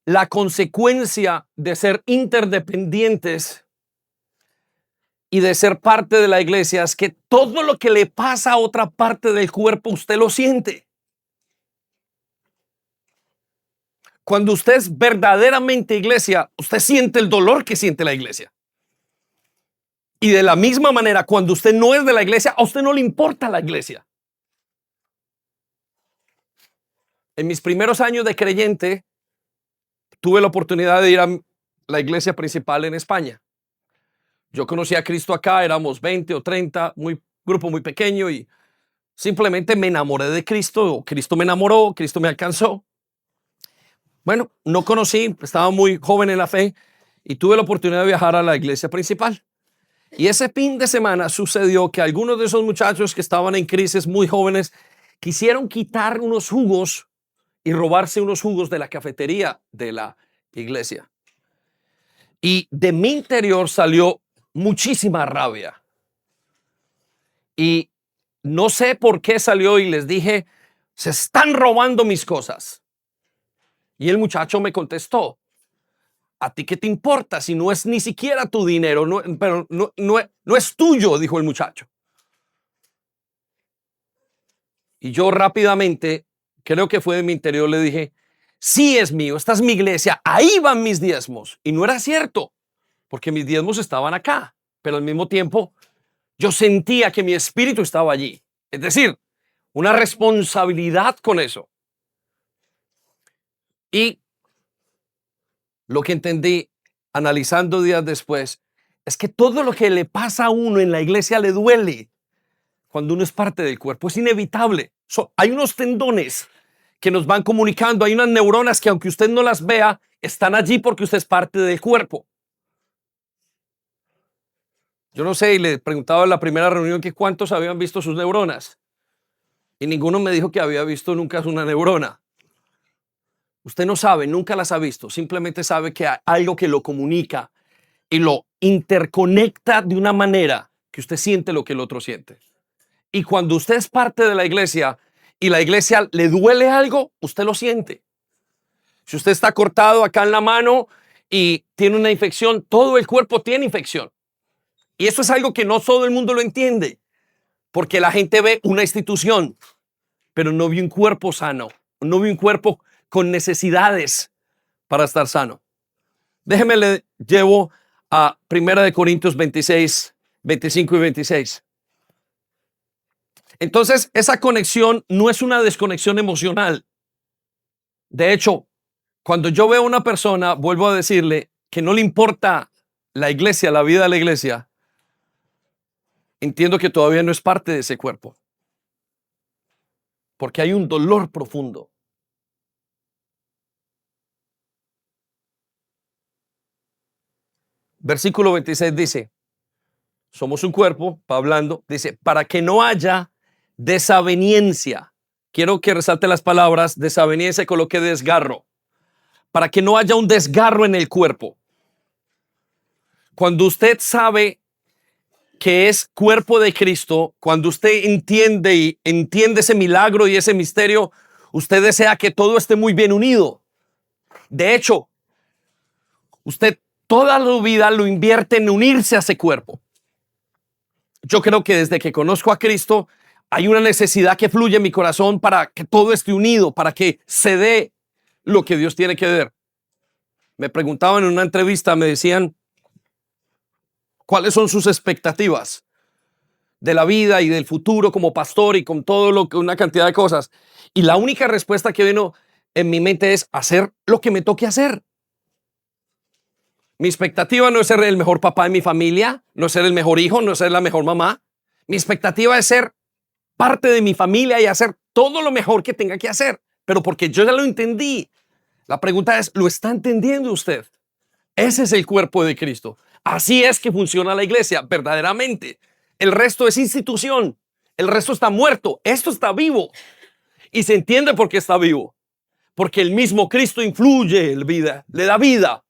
la consecuencia de ser interdependientes y de ser parte de la iglesia es que todo lo que le pasa a otra parte del cuerpo, usted lo siente. Cuando usted es verdaderamente iglesia, usted siente el dolor que siente la iglesia. Y de la misma manera, cuando usted no es de la iglesia, a usted no le importa la iglesia. En mis primeros años de creyente, tuve la oportunidad de ir a la iglesia principal en España. Yo conocí a Cristo acá, éramos 20 o 30, grupo muy pequeño, y simplemente me enamoré de Cristo. Cristo me enamoró, Cristo me alcanzó. Bueno, no conocí, estaba muy joven en la fe y tuve la oportunidad de viajar a la iglesia principal. Y ese fin de semana sucedió que algunos de esos muchachos que estaban en crisis, muy jóvenes, quisieron quitar unos jugos y robarse unos jugos de la cafetería de la iglesia. Y de mi interior salió muchísima rabia. Y no sé por qué salió y les dije, se están robando mis cosas. Y el muchacho me contestó, ¿a ti qué te importa si no es ni siquiera tu dinero? Pero no es tuyo, dijo el muchacho. Y yo rápidamente, creo que fue de mi interior, le dije, sí es mío, esta es mi iglesia, ahí van mis diezmos. Y no era cierto, porque mis diezmos estaban acá, pero al mismo tiempo yo sentía que mi espíritu estaba allí. Es decir, una responsabilidad con eso. Y lo que entendí, analizando días después, es que todo lo que le pasa a uno en la iglesia le duele cuando uno es parte del cuerpo. Es inevitable. Hay unos tendones que nos van comunicando. Hay unas neuronas que aunque usted no las vea, están allí porque usted es parte del cuerpo. Yo no sé, y le preguntaba en la primera reunión que cuántos habían visto sus neuronas. Y ninguno me dijo que había visto nunca una neurona. Usted no sabe, nunca las ha visto. Simplemente sabe que hay algo que lo comunica y lo interconecta de una manera que usted siente lo que el otro siente. Y cuando usted es parte de la iglesia y la iglesia le duele algo, usted lo siente. Si usted está cortado acá en la mano y tiene una infección, todo el cuerpo tiene infección. Y eso es algo que no todo el mundo lo entiende, porque la gente ve una institución, pero no ve un cuerpo sano, no ve un cuerpo con necesidades para estar sano. Déjeme le llevo a 1 Corintios 26, 25 y 26. Entonces, esa conexión no es una desconexión emocional. De hecho, cuando yo veo a una persona, vuelvo a decirle que no le importa la iglesia, la vida de la iglesia, entiendo que todavía no es parte de ese cuerpo. Porque hay un dolor profundo. Versículo 26 dice, somos un cuerpo, hablando, dice, para que no haya desaveniencia. Quiero que resalte las palabras desaveniencia y coloque desgarro, para que no haya un desgarro en el cuerpo. Cuando usted sabe que es cuerpo de Cristo, cuando usted entiende ese milagro y ese misterio, usted desea que todo esté muy bien unido. De hecho, usted toda su vida lo invierte en unirse a ese cuerpo. Yo creo que desde que conozco a Cristo hay una necesidad que fluye en mi corazón para que todo esté unido, para que se dé lo que Dios tiene que dar. Me preguntaban en una entrevista, me decían, ¿cuáles son sus expectativas de la vida y del futuro como pastor y con todo lo que una cantidad de cosas? Y la única respuesta que vino en mi mente es hacer lo que me toque hacer. Mi expectativa no es ser el mejor papá de mi familia, no es ser el mejor hijo, no es ser la mejor mamá. Mi expectativa es ser parte de mi familia y hacer todo lo mejor que tenga que hacer, pero porque yo ya lo entendí. La pregunta es, ¿lo está entendiendo usted? Ese es el cuerpo de Cristo. Así es que funciona la iglesia, verdaderamente. El resto es institución. El resto está muerto. Esto está vivo. Y se entiende por qué está vivo. Porque el mismo Cristo influye en vida, le da vida.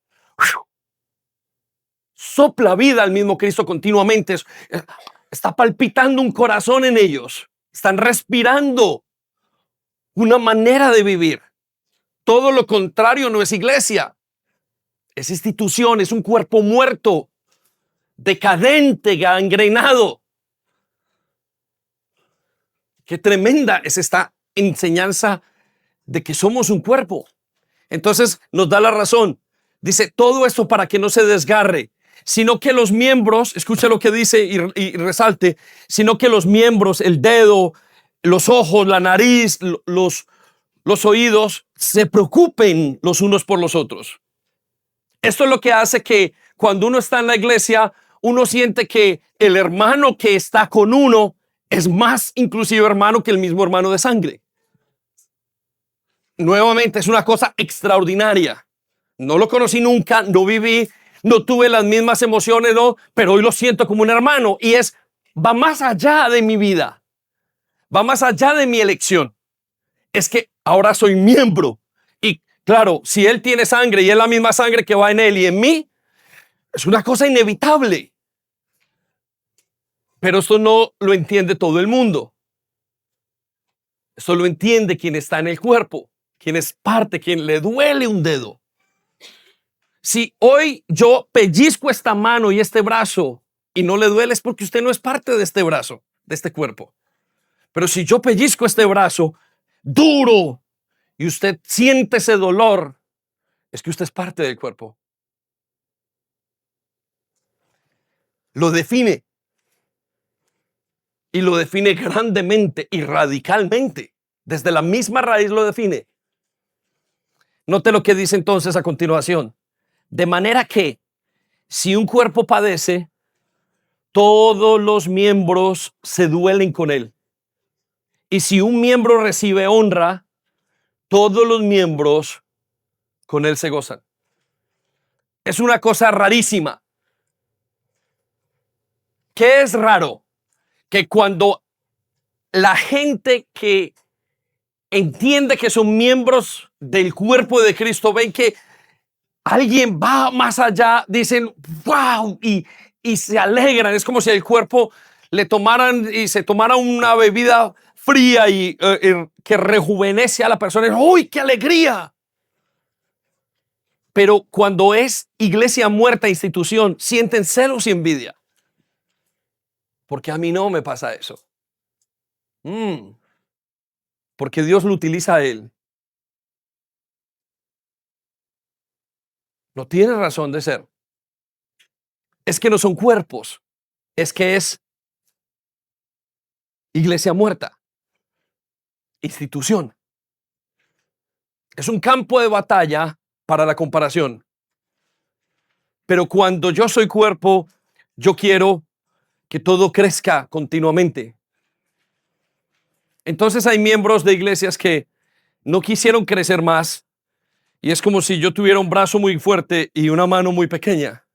Sopla vida al mismo Cristo continuamente. Está palpitando un corazón en ellos. Están respirando una manera de vivir. Todo lo contrario no es iglesia. Es institución, es un cuerpo muerto, decadente, gangrenado. Qué tremenda es esta enseñanza de que somos un cuerpo. Entonces nos da la razón. Dice, todo esto para que no se desgarre, sino que los miembros, escucha lo que dice y resalte, sino que los miembros, el dedo, los ojos, la nariz, los oídos, se preocupen los unos por los otros. Esto es lo que hace que cuando uno está en la iglesia, uno siente que el hermano que está con uno es más inclusive hermano que el mismo hermano de sangre. Nuevamente es una cosa extraordinaria. No lo conocí nunca, no viví, no tuve las mismas emociones, no, pero hoy lo siento como un hermano y va más allá de mi vida, va más allá de mi elección. Es que ahora soy miembro y claro, si él tiene sangre y es la misma sangre que va en él y en mí, es una cosa inevitable. Pero esto no lo entiende todo el mundo. Esto lo entiende quien está en el cuerpo, quien es parte, quien le duele un dedo. Si hoy yo pellizco esta mano y este brazo y no le duele, es porque usted no es parte de este brazo, de este cuerpo. Pero si yo pellizco este brazo duro y usted siente ese dolor, es que usted es parte del cuerpo. Lo define. Y lo define grandemente y radicalmente. Desde la misma raíz lo define. Note lo que dice entonces a continuación. De manera que si un cuerpo padece, todos los miembros se duelen con él. Y si un miembro recibe honra, todos los miembros con él se gozan. Es una cosa rarísima. ¿Qué es raro? Que cuando la gente que entiende que son miembros del cuerpo de Cristo ven que alguien va más allá, dicen wow y se alegran. Es como si el cuerpo le tomaran y se tomara una bebida fría y que rejuvenece a la persona. ¡Uy, qué alegría! Pero cuando es iglesia muerta, institución, sienten celos y envidia. Porque a mí no me pasa eso. Porque Dios lo utiliza a él. No tiene razón de ser. Es que no son cuerpos. Es que es iglesia muerta. Institución. Es un campo de batalla para la comparación. Pero cuando yo soy cuerpo, yo quiero que todo crezca continuamente. Entonces hay miembros de iglesias que no quisieron crecer más y es como si yo tuviera un brazo muy fuerte y una mano muy pequeña.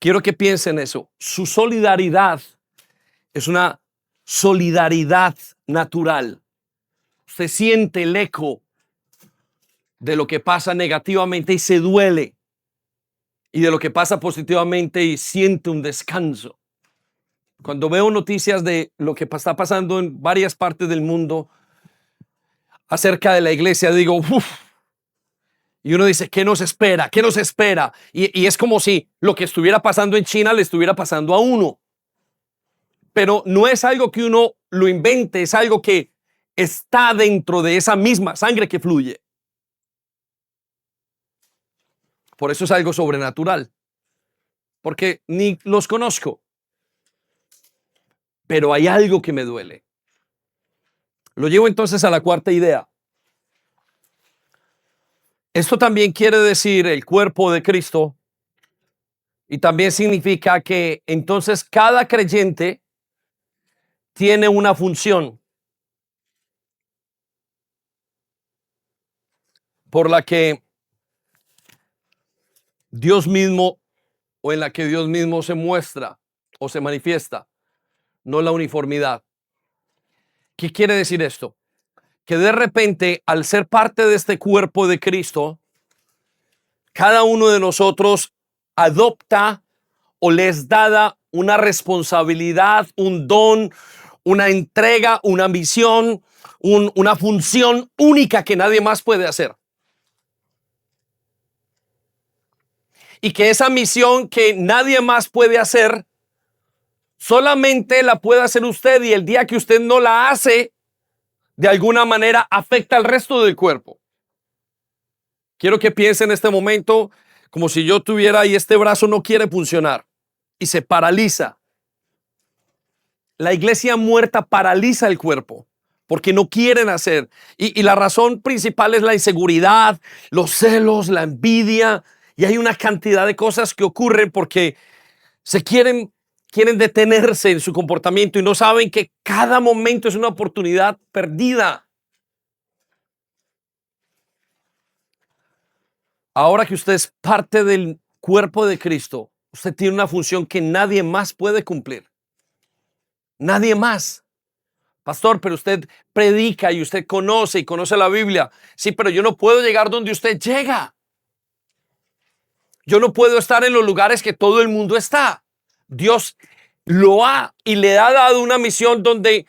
Quiero que piensen eso. Su solidaridad es una solidaridad natural. Se siente el eco de lo que pasa negativamente y se duele. Y de lo que pasa positivamente y siente un descanso. Cuando veo noticias de lo que está pasando en varias partes del mundo acerca de la iglesia, digo, uff. Y uno dice, ¿qué nos espera? ¿Qué nos espera? Y es como si lo que estuviera pasando en China le estuviera pasando a uno. Pero no es algo que uno lo invente, es algo que está dentro de esa misma sangre que fluye. Por eso es algo sobrenatural. Porque ni los conozco. Pero hay algo que me duele. Lo llevo entonces a la cuarta idea. Esto también quiere decir el cuerpo de Cristo y también significa que entonces cada creyente tiene una función por la que Dios mismo o en la que Dios mismo se muestra o se manifiesta, no la uniformidad. ¿Qué quiere decir esto? Que de repente, al ser parte de este cuerpo de Cristo, cada uno de nosotros adopta o les dada una responsabilidad, un don, una entrega, una misión, una función única que nadie más puede hacer. Y que esa misión que nadie más puede hacer, solamente la puede hacer usted, y el día que usted no la hace, de alguna manera afecta al resto del cuerpo. Quiero que piense en este momento como si yo tuviera y este brazo no quiere funcionar y se paraliza. La iglesia muerta paraliza el cuerpo porque no quieren hacer. Y la razón principal es la inseguridad, los celos, la envidia. Y hay una cantidad de cosas que ocurren porque se quieren detenerse en su comportamiento y no saben que cada momento es una oportunidad perdida. Ahora que usted es parte del cuerpo de Cristo, usted tiene una función que nadie más puede cumplir. Nadie más. Pastor, pero usted predica y usted conoce y conoce la Biblia. Sí, pero yo no puedo llegar donde usted llega. Yo no puedo estar en los lugares que todo el mundo está. Dios lo ha y le ha dado una misión donde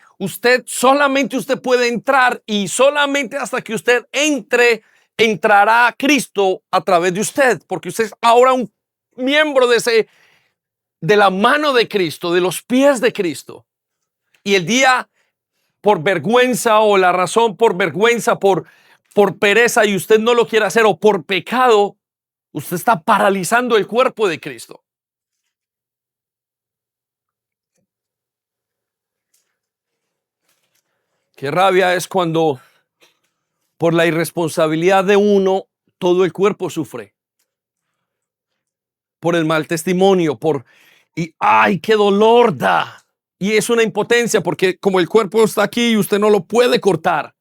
solamente usted puede entrar, y solamente hasta que usted entre, entrará Cristo a través de usted, porque usted es ahora un miembro de la mano de Cristo, de los pies de Cristo. Y el día por vergüenza, o la razón por vergüenza, por pereza, y usted no lo quiere hacer, o por pecado, usted está paralizando el cuerpo de Cristo. Qué rabia es cuando por la irresponsabilidad de uno todo el cuerpo sufre. Por el mal testimonio, y ¡ay, qué dolor da! Y es una impotencia porque como el cuerpo está aquí y usted no lo puede cortar.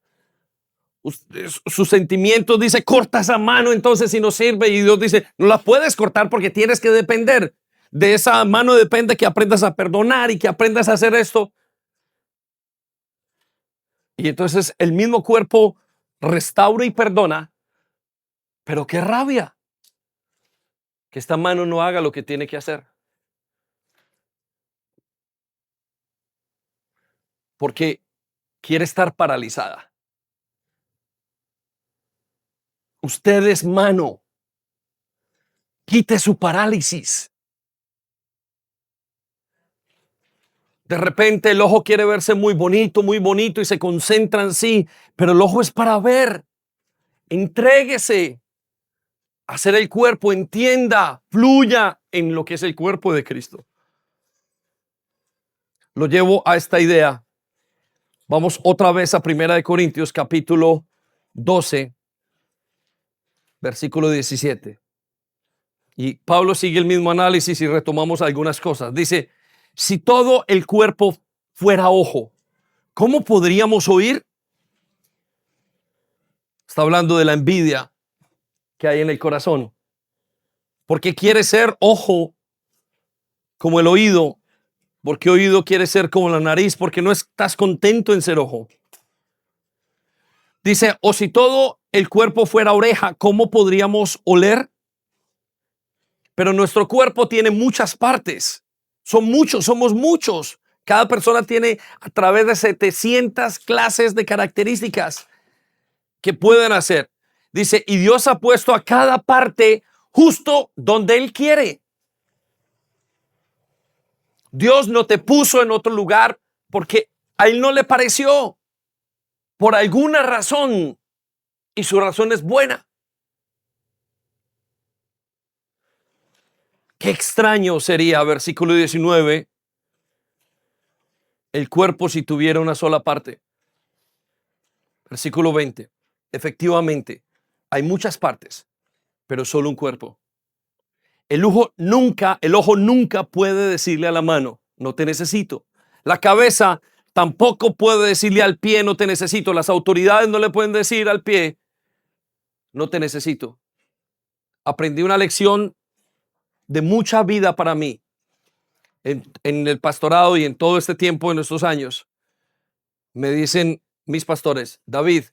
Sus sentimientos dice, corta esa mano entonces si no sirve, y Dios dice, no la puedes cortar porque tienes que depender. De esa mano depende que aprendas a perdonar y que aprendas a hacer esto. Y entonces el mismo cuerpo restaura y perdona, pero qué rabia que esta mano no haga lo que tiene que hacer. Porque quiere estar paralizada. Usted es mano. Quite su parálisis. De repente el ojo quiere verse muy bonito y se concentra en sí, pero el ojo es para ver. Entréguese a ser el cuerpo, entienda, fluya en lo que es el cuerpo de Cristo. Lo llevo a esta idea. Vamos otra vez a 1 Corintios capítulo 12, versículo 17. Y Pablo sigue el mismo análisis y retomamos algunas cosas. Dice, si todo el cuerpo fuera ojo, ¿cómo podríamos oír? Está hablando de la envidia que hay en el corazón. Porque quiere ser ojo como el oído. Porque oído quiere ser como la nariz, porque no estás contento en ser ojo. Dice, o si todo el cuerpo fuera oreja, ¿cómo podríamos oler? Pero nuestro cuerpo tiene muchas partes. Son muchos, somos muchos. Cada persona tiene a través de 700 clases de características que pueden hacer. Dice, y Dios ha puesto a cada parte justo donde Él quiere. Dios no te puso en otro lugar porque a Él no le pareció. Por alguna razón. Y su razón es buena. Qué extraño sería, versículo 19, el cuerpo si tuviera una sola parte. Versículo 20. Efectivamente, hay muchas partes, pero solo un cuerpo. El ojo nunca puede decirle a la mano, no te necesito. La cabeza tampoco puede decirle al pie, no te necesito. Las autoridades no le pueden decir al pie, no te necesito. Aprendí una lección de mucha vida para mí en el pastorado y en todo este tiempo, en estos años. Me dicen mis pastores, David,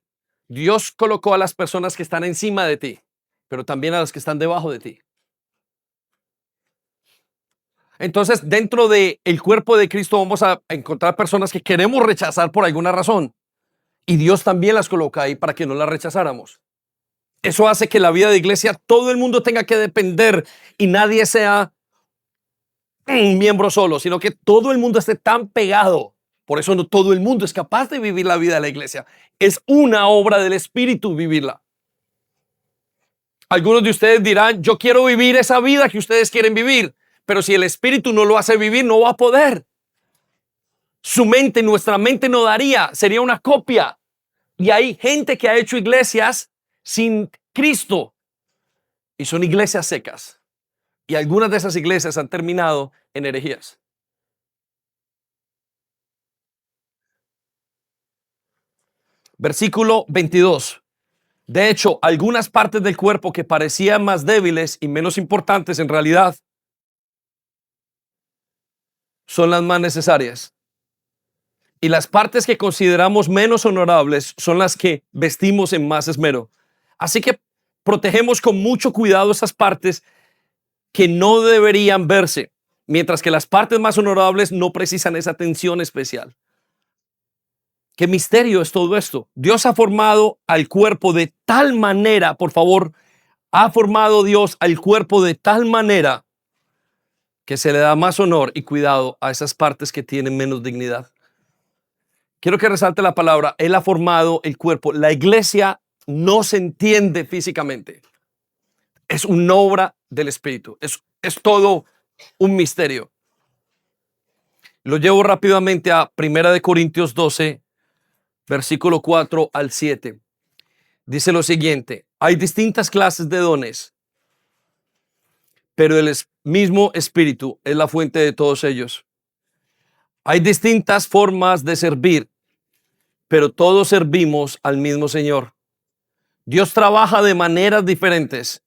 Dios colocó a las personas que están encima de ti, pero también a las que están debajo de ti. Entonces, dentro del cuerpo de Cristo vamos a encontrar personas que queremos rechazar por alguna razón. Y Dios también las coloca ahí para que no las rechazáramos. Eso hace que la vida de iglesia, todo el mundo tenga que depender y nadie sea un miembro solo, sino que todo el mundo esté tan pegado. Por eso no todo el mundo es capaz de vivir la vida de la iglesia. Es una obra del Espíritu vivirla. Algunos de ustedes dirán, yo quiero vivir esa vida que ustedes quieren vivir. Pero si el Espíritu no lo hace vivir, no va a poder. Su mente, nuestra mente no daría, sería una copia. Y hay gente que ha hecho iglesias sin Cristo y son iglesias secas. Y algunas de esas iglesias han terminado en herejías. Versículo 22. De hecho, algunas partes del cuerpo que parecían más débiles y menos importantes en realidad son las más necesarias. Y las partes que consideramos menos honorables son las que vestimos en más esmero. Así que protegemos con mucho cuidado esas partes que no deberían verse, mientras que las partes más honorables no precisan esa atención especial. ¿Qué misterio es todo esto? Dios ha formado al cuerpo de tal manera, por favor, ha formado Dios al cuerpo de tal manera que se le da más honor y cuidado a esas partes que tienen menos dignidad. Quiero que resalte la palabra, Él ha formado el cuerpo. La iglesia no se entiende físicamente. Es una obra del Espíritu. Es todo un misterio. Lo llevo rápidamente a 1 Corintios 12, versículo 4 al 7. Dice lo siguiente, hay distintas clases de dones, pero el mismo Espíritu es la fuente de todos ellos. Hay distintas formas de servir, pero todos servimos al mismo Señor. Dios trabaja de maneras diferentes,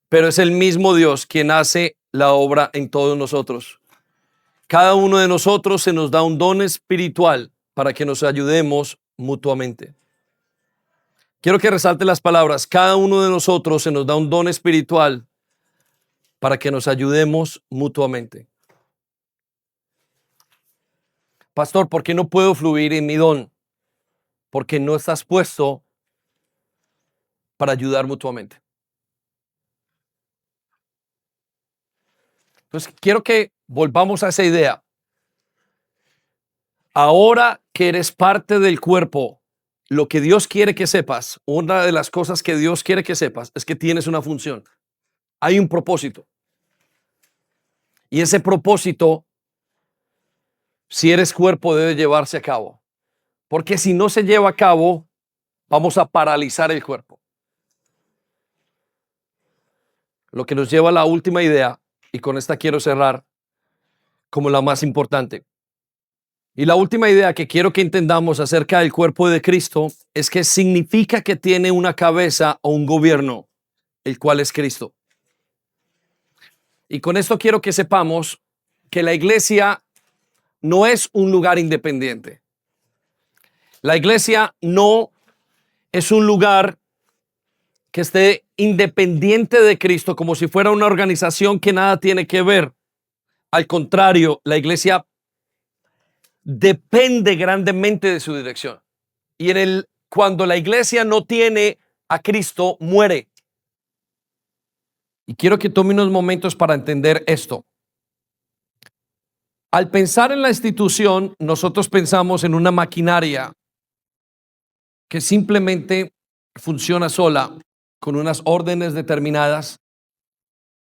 pero es el mismo Dios quien hace la obra en todos nosotros. Cada uno de nosotros se nos da un don espiritual para que nos ayudemos mutuamente. Quiero que resalte las palabras. Cada uno de nosotros se nos da un don espiritual para que nos ayudemos mutuamente. Pastor, ¿por qué no puedo fluir en mi don? Porque no estás puesto para ayudar mutuamente. Entonces, quiero que volvamos a esa idea. Ahora que eres parte del cuerpo, lo que Dios quiere que sepas, una de las cosas que Dios quiere que sepas es que tienes una función. Hay un propósito. Y ese propósito, si eres cuerpo, debe llevarse a cabo. Porque si no se lleva a cabo, vamos a paralizar el cuerpo. Lo que nos lleva a la última idea, y con esta quiero cerrar como la más importante. Y la última idea que quiero que entendamos acerca del cuerpo de Cristo es que significa que tiene una cabeza o un gobierno, el cual es Cristo. Y con esto quiero que sepamos que la iglesia no es un lugar independiente. La iglesia no es un lugar que esté independiente de Cristo, como si fuera una organización que nada tiene que ver. Al contrario, la iglesia depende grandemente de su dirección. Y cuando la iglesia no tiene a Cristo, muere. Y quiero que tome unos momentos para entender esto. Al pensar en la institución, nosotros pensamos en una maquinaria que simplemente funciona sola, con unas órdenes determinadas,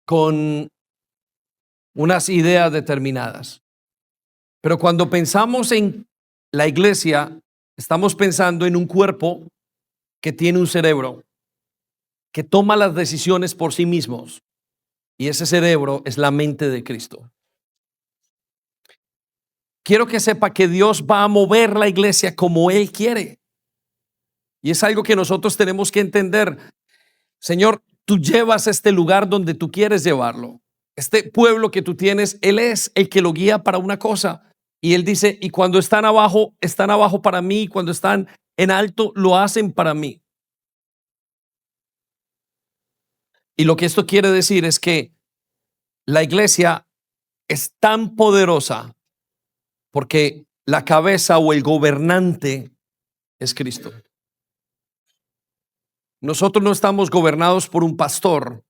con unas ideas determinadas. Pero cuando pensamos en la iglesia, estamos pensando en un cuerpo que tiene un cerebro, que toma las decisiones por sí mismos. Y ese cerebro es la mente de Cristo. Quiero que sepa que Dios va a mover la iglesia como Él quiere. Y es algo que nosotros tenemos que entender. Señor, tú llevas este lugar donde tú quieres llevarlo. Este pueblo que tú tienes, Él es el que lo guía para una cosa. Y Él dice, y cuando están abajo para mí. Cuando están en alto, lo hacen para mí. Y lo que esto quiere decir es que la iglesia es tan poderosa porque la cabeza o el gobernante es Cristo. Nosotros no estamos gobernados por un pastor,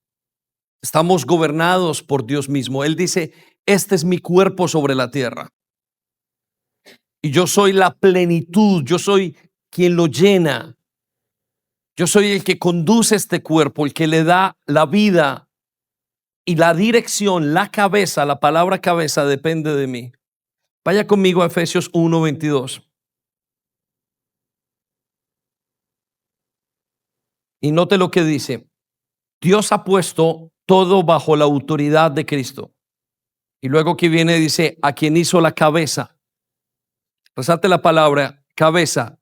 estamos gobernados por Dios mismo. Él dice, este es mi cuerpo sobre la tierra. Y yo soy la plenitud, yo soy quien lo llena. Yo soy el que conduce este cuerpo, el que le da la vida y la dirección, la cabeza, la palabra cabeza depende de mí. Vaya conmigo a Efesios 1:22. Y note lo que dice. Dios ha puesto todo bajo la autoridad de Cristo. Y luego que viene dice, a quien hizo la cabeza. Resalte la palabra cabeza.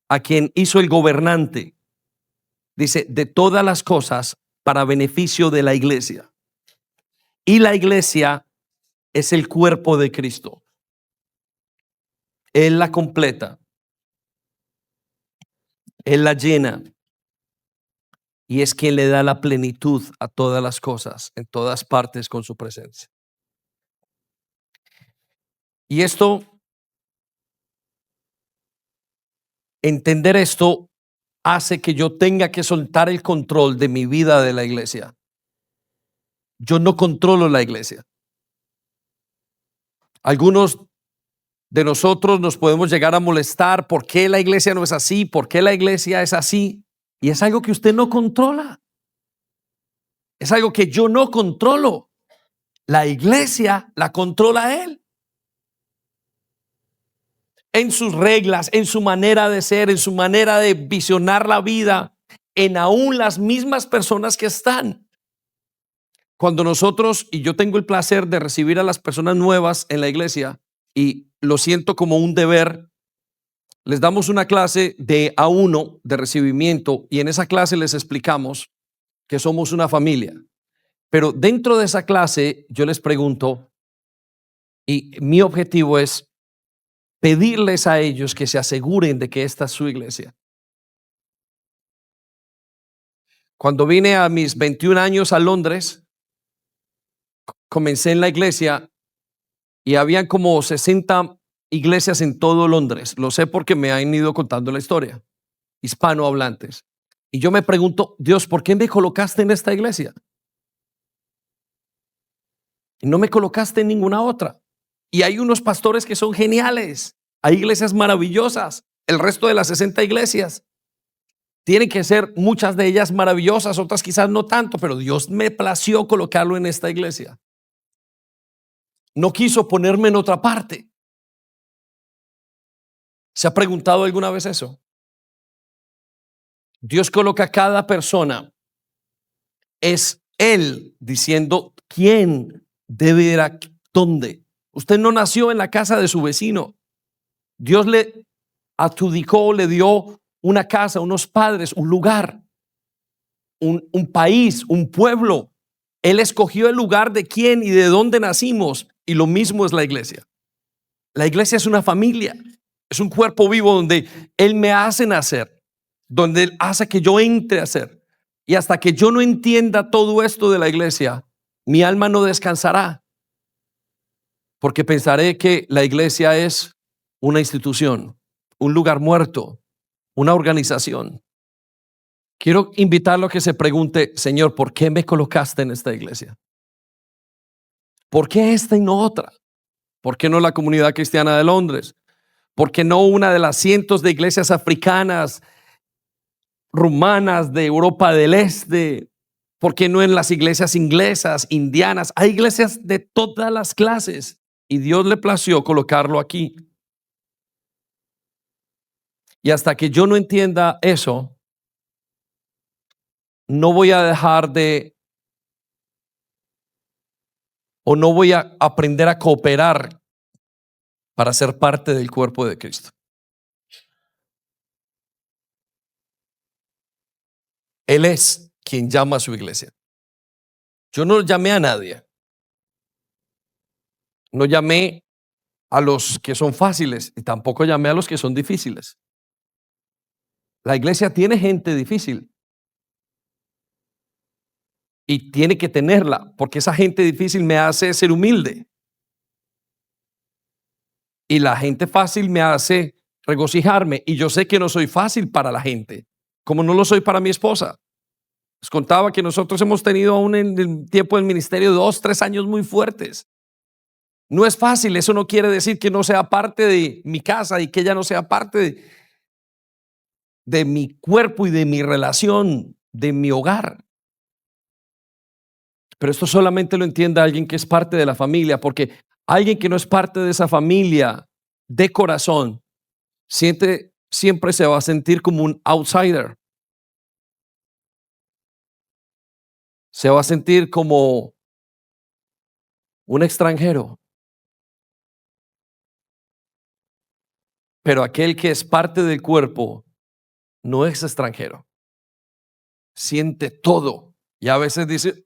A quien hizo el gobernante. Dice, de todas las cosas para beneficio de la iglesia. Y la iglesia es el cuerpo de Cristo. Él la completa. Él la llena. Y es quien le da la plenitud a todas las cosas, en todas partes con su presencia. Y entender esto hace que yo tenga que soltar el control de mi vida de la iglesia. Yo no controlo la iglesia. Algunos de nosotros nos podemos llegar a molestar. ¿Por qué la iglesia no es así? ¿Por qué la iglesia es así? Y es algo que usted no controla. Es algo que yo no controlo. La iglesia la controla Él. En sus reglas, en su manera de ser, en su manera de visionar la vida, en aún las mismas personas que están. Cuando nosotros, y yo tengo el placer de recibir a las personas nuevas en la iglesia, y lo siento como un deber, les damos una clase de A1 de recibimiento, y en esa clase les explicamos que somos una familia. Pero dentro de esa clase yo les pregunto, y mi objetivo es pedirles a ellos que se aseguren de que esta es su iglesia. Cuando vine a mis 21 años a Londres, comencé en la iglesia y habían como 60 iglesias en todo Londres. Lo sé porque me han ido contando la historia, hispanohablantes. Y yo me pregunto, Dios, ¿por qué me colocaste en esta iglesia? Y no me colocaste en ninguna otra. Y hay unos pastores que son geniales. Hay iglesias maravillosas. El resto de las 60 iglesias tienen que ser muchas de ellas maravillosas, otras quizás no tanto, pero Dios me plació colocarlo en esta iglesia. No quiso ponerme en otra parte. ¿Se ha preguntado alguna vez eso? Dios coloca a cada persona. Es Él diciendo quién debe ir a dónde. Usted no nació en la casa de su vecino. Dios le adjudicó, le dio una casa, unos padres, un lugar, un país, un pueblo. Él escogió el lugar de quién y de dónde nacimos. Y lo mismo es la iglesia. La iglesia es una familia, es un cuerpo vivo donde Él me hace nacer, donde Él hace que yo entre a ser. Y hasta que yo no entienda todo esto de la iglesia, mi alma no descansará, porque pensaré que la iglesia es una institución, un lugar muerto, una organización. Quiero invitarlo a que se pregunte: Señor, ¿por qué me colocaste en esta iglesia? ¿Por qué esta y no otra? ¿Por qué no la Comunidad Cristiana de Londres? ¿Por qué no una de las cientos de iglesias africanas, rumanas, de Europa del Este? ¿Por qué no en las iglesias inglesas, indianas? Hay iglesias de todas las clases y Dios le plació colocarlo aquí. Y hasta que yo no entienda eso, no voy a dejar de, o no voy a aprender a cooperar para ser parte del cuerpo de Cristo. Él es quien llama a su iglesia. Yo no llamé a nadie. No llamé a los que son fáciles y tampoco llamé a los que son difíciles. La iglesia tiene gente difícil y tiene que tenerla, porque esa gente difícil me hace ser humilde y la gente fácil me hace regocijarme, y yo sé que no soy fácil para la gente, como no lo soy para mi esposa. Les contaba que nosotros hemos tenido aún en el tiempo del ministerio 2-3 años muy fuertes. No es fácil. Eso no quiere decir que no sea parte de mi casa y que ella no sea parte de mi cuerpo y de mi relación, de mi hogar. Pero esto solamente lo entiende alguien que es parte de la familia, porque alguien que no es parte de esa familia de corazón siempre se va a sentir como un outsider. Se va a sentir como un extranjero. Pero aquel que es parte del cuerpo no es extranjero. Siente todo. Y a veces dice: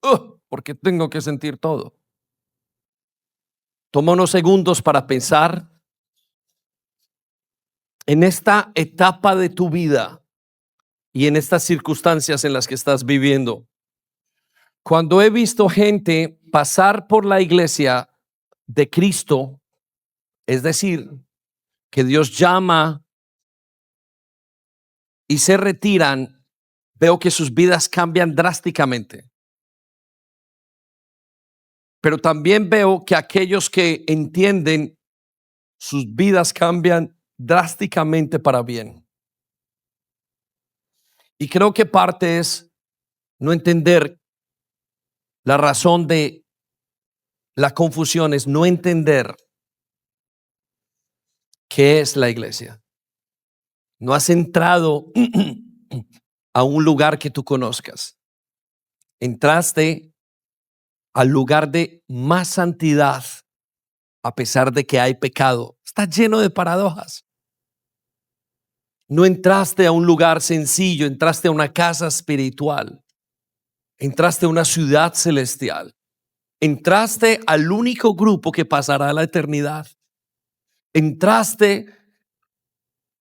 ¿por qué tengo que sentir todo? Toma unos segundos para pensar en esta etapa de tu vida y en estas circunstancias en las que estás viviendo. Cuando he visto gente pasar por la iglesia de Cristo, es decir, que Dios llama y se retiran, veo que sus vidas cambian drásticamente. Pero también veo que aquellos que entienden, sus vidas cambian drásticamente para bien. Y creo que parte es no entender la razón de la confusión, es no entender qué es la iglesia. No has entrado a un lugar que tú conozcas. Entraste al lugar de más santidad, a pesar de que hay pecado. Está lleno de paradojas. No entraste a un lugar sencillo, entraste a una casa espiritual. Entraste a una ciudad celestial. Entraste al único grupo que pasará a la eternidad. Entraste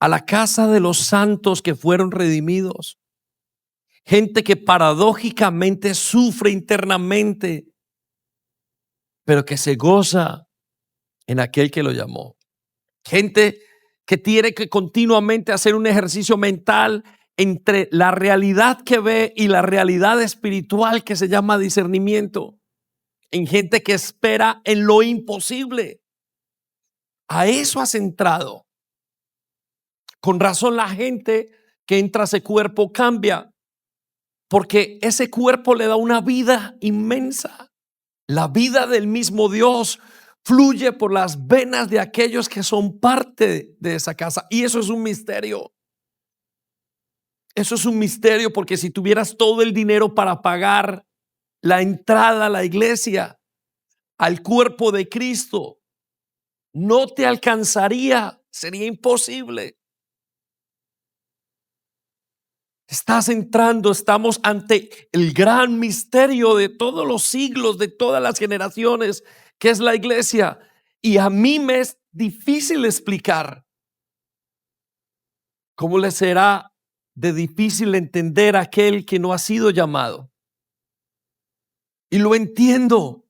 a la casa de los santos que fueron redimidos. Gente que paradójicamente sufre internamente, pero que se goza en aquel que lo llamó. Gente que tiene que continuamente hacer un ejercicio mental entre la realidad que ve y la realidad espiritual que se llama discernimiento. En gente que espera en lo imposible. A eso has entrado. Con razón la gente que entra a ese cuerpo cambia, porque ese cuerpo le da una vida inmensa. La vida del mismo Dios fluye por las venas de aquellos que son parte de esa casa. Y eso es un misterio. Eso es un misterio, porque si tuvieras todo el dinero para pagar la entrada a la iglesia, al cuerpo de Cristo, no te alcanzaría. Sería imposible. Estás entrando, estamos ante el gran misterio de todos los siglos, de todas las generaciones. ¿Qué es la iglesia? Y a mí me es difícil explicar. ¿Cómo le será de difícil entender a aquel que no ha sido llamado? Y lo entiendo.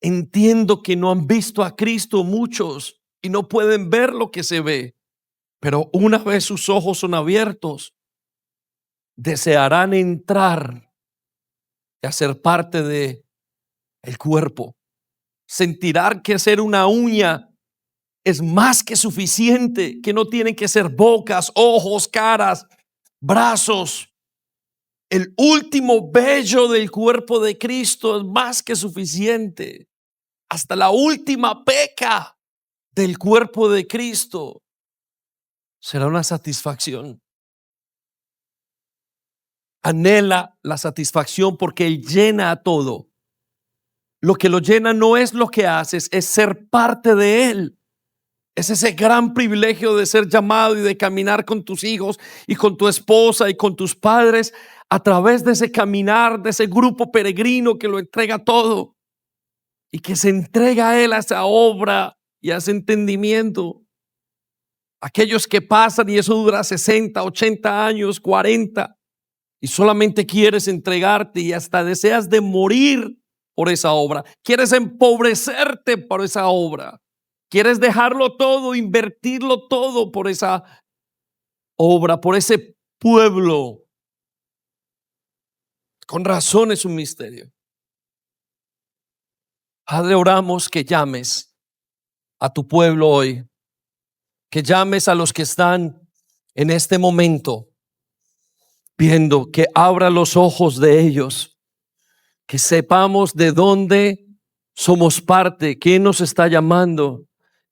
Entiendo que no han visto a Cristo muchos y no pueden ver lo que se ve. Pero una vez sus ojos son abiertos, desearán entrar y hacer parte de el cuerpo. Sentirán que ser una uña es más que suficiente, que no tienen que ser bocas, ojos, caras, brazos. El último vello del cuerpo de Cristo es más que suficiente. Hasta la última peca del cuerpo de Cristo será una satisfacción. Anhela la satisfacción porque Él llena a todo. Lo que lo llena no es lo que haces, es ser parte de Él. Es ese gran privilegio de ser llamado y de caminar con tus hijos y con tu esposa y con tus padres a través de ese caminar, de ese grupo peregrino que lo entrega todo y que se entrega a Él, a esa obra y a ese entendimiento. Aquellos que pasan y eso dura 60, 80 años, 40 y solamente quieres entregarte y hasta deseas de morir por esa obra. Quieres empobrecerte por esa obra. Quieres dejarlo todo, invertirlo todo por esa obra, por ese pueblo. Con razón es un misterio. Padre, oramos que llames a tu pueblo hoy, que llames a los que están en este momento viendo, que abra los ojos de ellos, que sepamos de dónde somos parte, quién nos está llamando,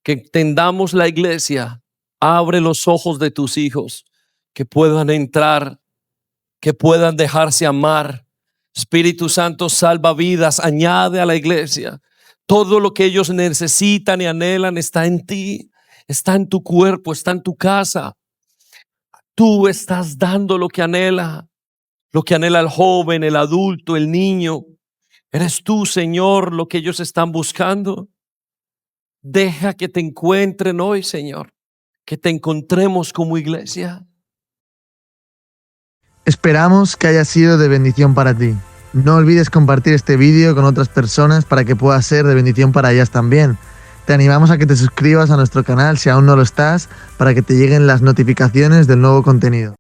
que entendamos la iglesia. Abre los ojos de tus hijos, que puedan entrar, que puedan dejarse amar. Espíritu Santo, salva vidas, añade a la iglesia. Todo lo que ellos necesitan y anhelan está en ti, está en tu cuerpo, está en tu casa. Tú estás dando lo que anhela el joven, el adulto, el niño. Eres tú, Señor, lo que ellos están buscando. Deja que te encuentren hoy, Señor, que te encontremos como iglesia. Esperamos que haya sido de bendición para ti. No olvides compartir este vídeo con otras personas para que pueda ser de bendición para ellas también. Te animamos a que te suscribas a nuestro canal si aún no lo estás, para que te lleguen las notificaciones del nuevo contenido.